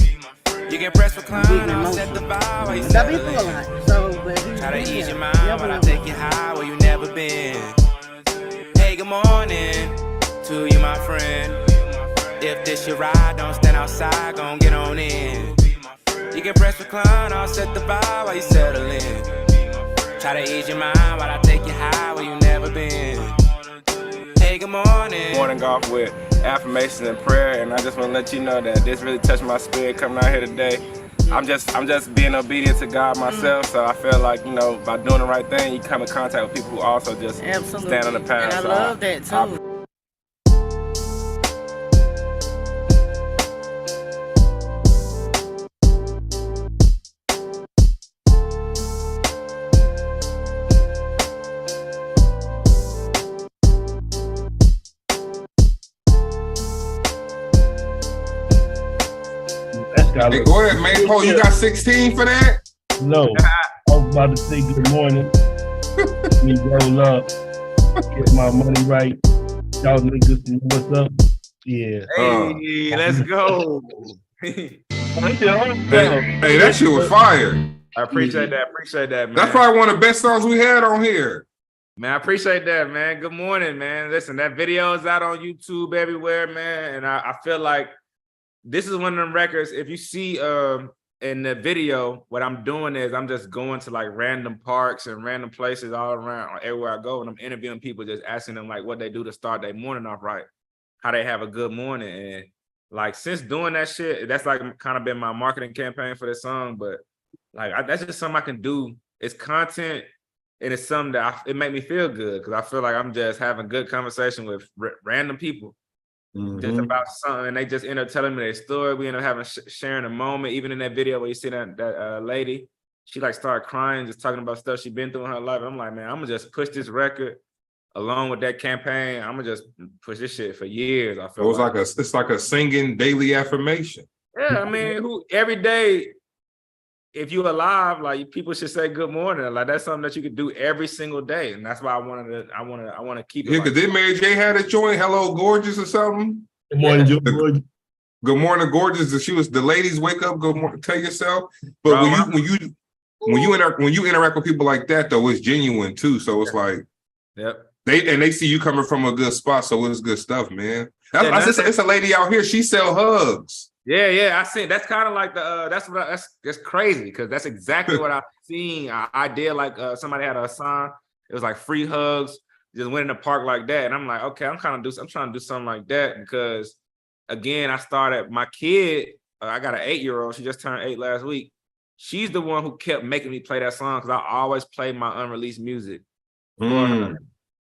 E: You can press recline, I'll set the vibe while you settle in. Try to ease your mind while I take you high where you never been. Hey, good morning to you, my friend. If this your ride, don't stand outside, gon' get on in. You can press recline, I'll set the vibe while you settle in. Try to ease your mind while I take you high where you never been. Hey, good morning.
C: Morning off with affirmations and prayer, and I just want to let you know that this really touched my spirit coming out here today. I'm just being obedient to God myself, so I feel like, you know, by doing the right thing, you come in contact with people who also just stand on the path.
F: And I love that too.
B: Hey, go ahead, man. Oh, you got 16 for that?
A: No, I was about to say good morning. Me roll up, get my money right. Y'all niggas know what's up. Yeah.
C: Hey, let's go.
B: Hey, that shit was fire.
C: I appreciate that. Appreciate that, man.
B: That's probably one of the best songs we had on here.
C: Man, I appreciate that, man. Good morning, man. Listen, that video is out on YouTube everywhere, man. And I feel like this is one of them records. If you see in the video, what I'm doing is I'm just going to like random parks and random places all around, everywhere I go, and I'm interviewing people, just asking them like what they do to start their morning off right, how they have a good morning. And like since doing that shit, that's like kind of been my marketing campaign for this song. But like that's just something I can do. It's content, and it's something that it make me feel good because I feel like I'm just having good conversation with random people. Just about something, and they just end up telling me their story. We end up having sharing a moment. Even in that video where you see that lady, she like started crying, just talking about stuff she's been through in her life. I'm like, man, I'm gonna just push this record along with that campaign. I'm gonna just push this shit for years. I feel
B: it's like a singing daily affirmation.
C: Yeah, I mean, every day, if you're alive, like people should say good morning. Like that's something that you could do every single day, and that's why I want to keep it.
B: Yeah, because then Mary J had a joint, "Hello, Gorgeous" or something.
A: Good morning, George.
B: Good morning, Gorgeous. She was the ladies wake up. Good morning, tell yourself. But bro, when you interact with people like that, though, it's genuine too. So it's like, they see you coming from a good spot, so it's good stuff, man. It's a lady out here. She sell hugs.
C: Yeah, I seen. That's kind of like the that's crazy because that's exactly what I've seen. I did like somebody had a sign. It was like free hugs. Just went in the park like that, and I'm like, okay, I'm trying to do something like that because again, I started my kid. I got an 8-year-old. She just turned 8 last week. She's the one who kept making me play that song because I always play my unreleased music for her.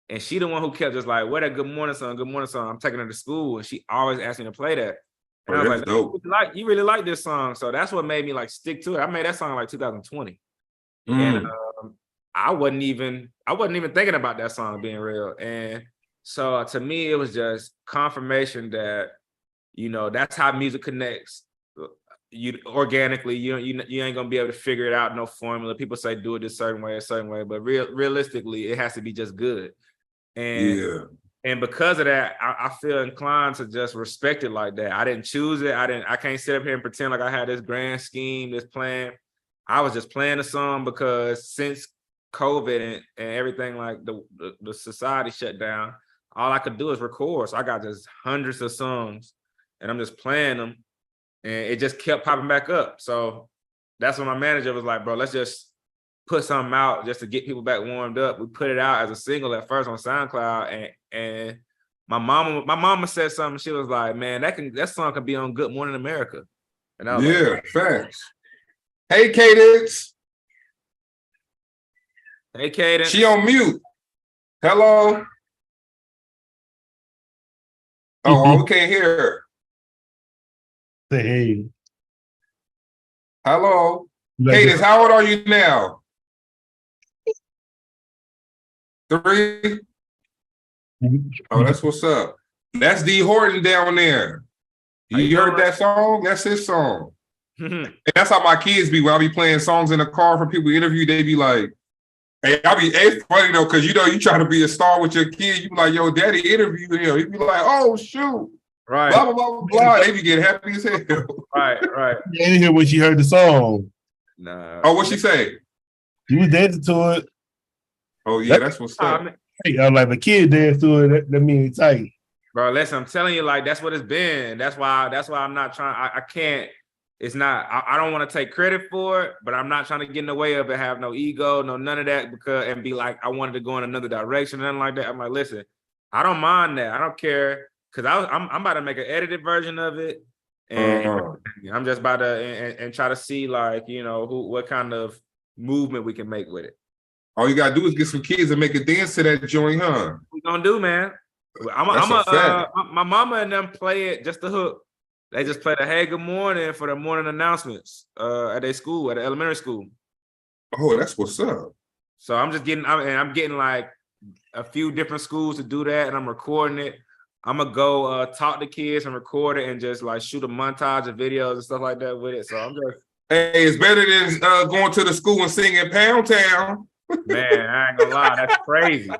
C: And she the one who kept just like, where that good morning song. I'm taking her to school, and she always asked me to play that. And I was like, you really like this song. So that's what made me like stick to it. I made that song like 2020. And I wasn't even thinking about that song being real. And so to me, it was just confirmation that, you know, that's how music connects. You organically, you ain't gonna be able to figure it out, no formula. People say do it a certain way, but realistically, it has to be just good. And because of that, I feel inclined to just respect it like that. I didn't choose it. I can't sit up here and pretend like I had this grand scheme, this plan. I was just playing the song because since COVID and everything, like the society shut down, all I could do is record. So I got just hundreds of songs and I'm just playing them, and it just kept popping back up. So that's when my manager was like, bro, let's just put something out just to get people back warmed up. We put it out as a single at first on SoundCloud, and my mama said something. She was like, man, that song could be on Good Morning America. And I was like,
B: facts. Hey, Cadence.
C: Hey, Cadence.
B: She on mute. Hello. Oh, we can't hear her.
A: Say hey.
B: Hello. Cadence, how old are you now? 3? Oh, that's what's up. That's D Horton down there. You heard that song? That's his song. And that's how my kids be when I be playing songs in the car for people to interview. They be like, hey, it's funny though, because you know you try to be a star with your kid. You be like, yo, daddy interviewed him. He be like, oh shoot.
C: Right.
B: Blah, blah, blah, blah. They be getting happy as hell.
C: Right.
A: You didn't hear when she heard the song.
C: Nah.
B: Oh, what she say?
A: She was dancing to it.
B: Oh yeah, that's what's up.
A: I'm like a kid dance to it. That means tight.
C: Bro, listen, I'm telling you, like that's what it's been. That's why I'm not trying. I can't. It's not. I don't want to take credit for it, but I'm not trying to get in the way of it. Have no ego, none of that, and be like I wanted to go in another direction, nothing like that. I'm like, listen, I don't mind that. I don't care because I'm about to make an edited version of it, and I'm just about to and try to see like what kind of movement we can make with it.
B: All you gotta do is get some kids and make a dance to that joint, huh?
C: What we gonna do, man? My mama and them play it just the hook. They just play the hey, good morning for the morning announcements at their school, at the elementary school.
B: Oh, that's what's up.
C: So I'm getting like a few different schools to do that, and I'm recording it. I'm gonna go talk to kids and record it and just like shoot a montage of videos and stuff like that with it. So I'm just
B: Hey, it's better than going to the school and singing Pound Town.
C: man, I ain't gonna lie, that's crazy.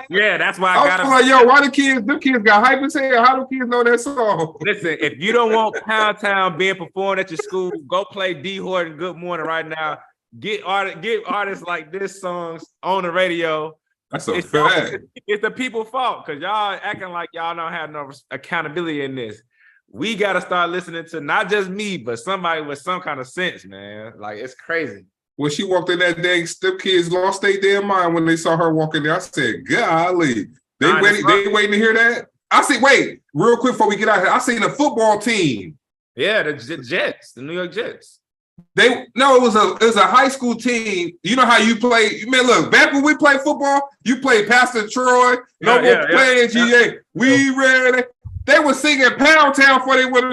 C: Yeah, that's why I gotta
B: like, yo, why the kids? Them kids got hype as hell. How do kids know that song?
C: listen. If you don't want Pound Town being performed at your school, go play D Horton Good Morning right now. Get artists like this songs on the radio.
B: That's a fact.
C: It's the people's fault because y'all acting like y'all don't have no accountability in this. We got to start listening to not just me, but somebody with some kind of sense, man. Like, it's crazy.
B: When she walked in that day, them kids lost their damn mind when they saw her walking there. I said, golly. They waiting to hear that? I said, wait, real quick before we get out here. I seen a football team.
C: Yeah, the Jets, the New York Jets.
B: It was a high school team. You know how you play, man, look, back when we played football, you played Pastor Troy, playing GA. We ready. They were singing Pound Town before they went.
A: I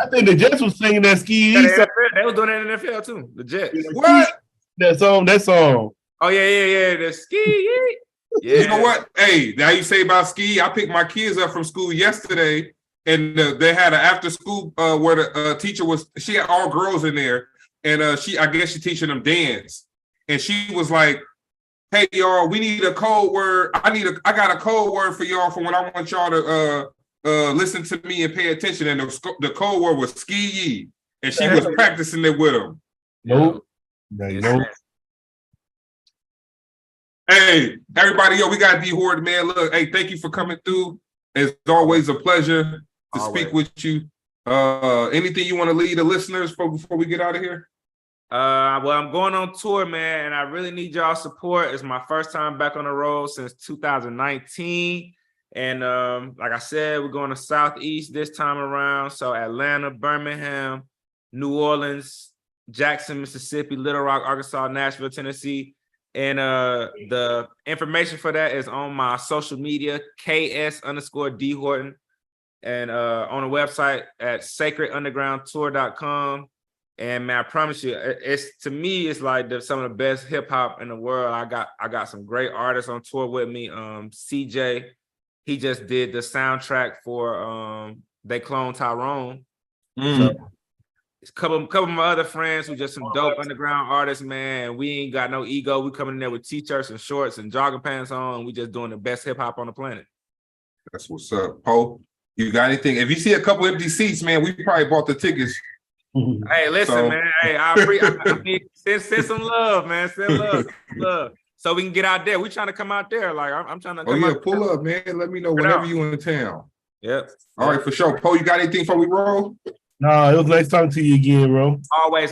A: think the Jets was singing that ski.
C: Yeah, they were doing that in the NFL too. The Jets.
B: What?
A: That song.
C: Oh yeah. The ski. Yeah.
B: You know what? Hey, now you say about ski. I picked my kids up from school yesterday, and they had an after school where the teacher was. She had all girls in there, and I guess she teaching them dance, and she was like, "Hey y'all, we need a code word. I got a code word for y'all for when I want y'all to listen to me and pay attention." And the code word was ski, and she was practicing it with them.
A: Nope.
B: Hey, everybody, we got D Horton, man. Look, hey, thank you for coming through. It's always a pleasure to speak with you. Anything you want to lead the listeners before we get out of here?
C: Well, I'm going on tour, man, and I really need y'all support. It's my first time back on the road since 2019. And like I said, we're going to Southeast this time around. So Atlanta, Birmingham, New Orleans, Jackson, Mississippi, Little Rock, Arkansas, Nashville, Tennessee. And the information for that is on my social media, KS_D Horton. And on the website at sacredundergroundtour.com. And man, I promise you, to me, it's like some of the best hip hop in the world. I got some great artists on tour with me. CJ, he just did the soundtrack for They Clone Tyrone. So it's a couple of my other friends who just some dope underground artists, man. We ain't got no ego. We coming in there with t-shirts and shorts and jogging pants on. And we just doing the best hip hop on the planet.
B: That's what's up, Poe. You got anything? If you see a couple empty seats, man, we probably bought the tickets.
C: Hey, listen, man. Hey, I mean, send some love, man. Send love. So we can get out there. We trying to come out there. Like I'm trying to.
B: Pull up, man. Let me know whenever you in town.
C: Yep.
B: All right, for sure. Poe, you got anything before we roll?
A: Nah, it was nice talking to you again, bro.
C: Always.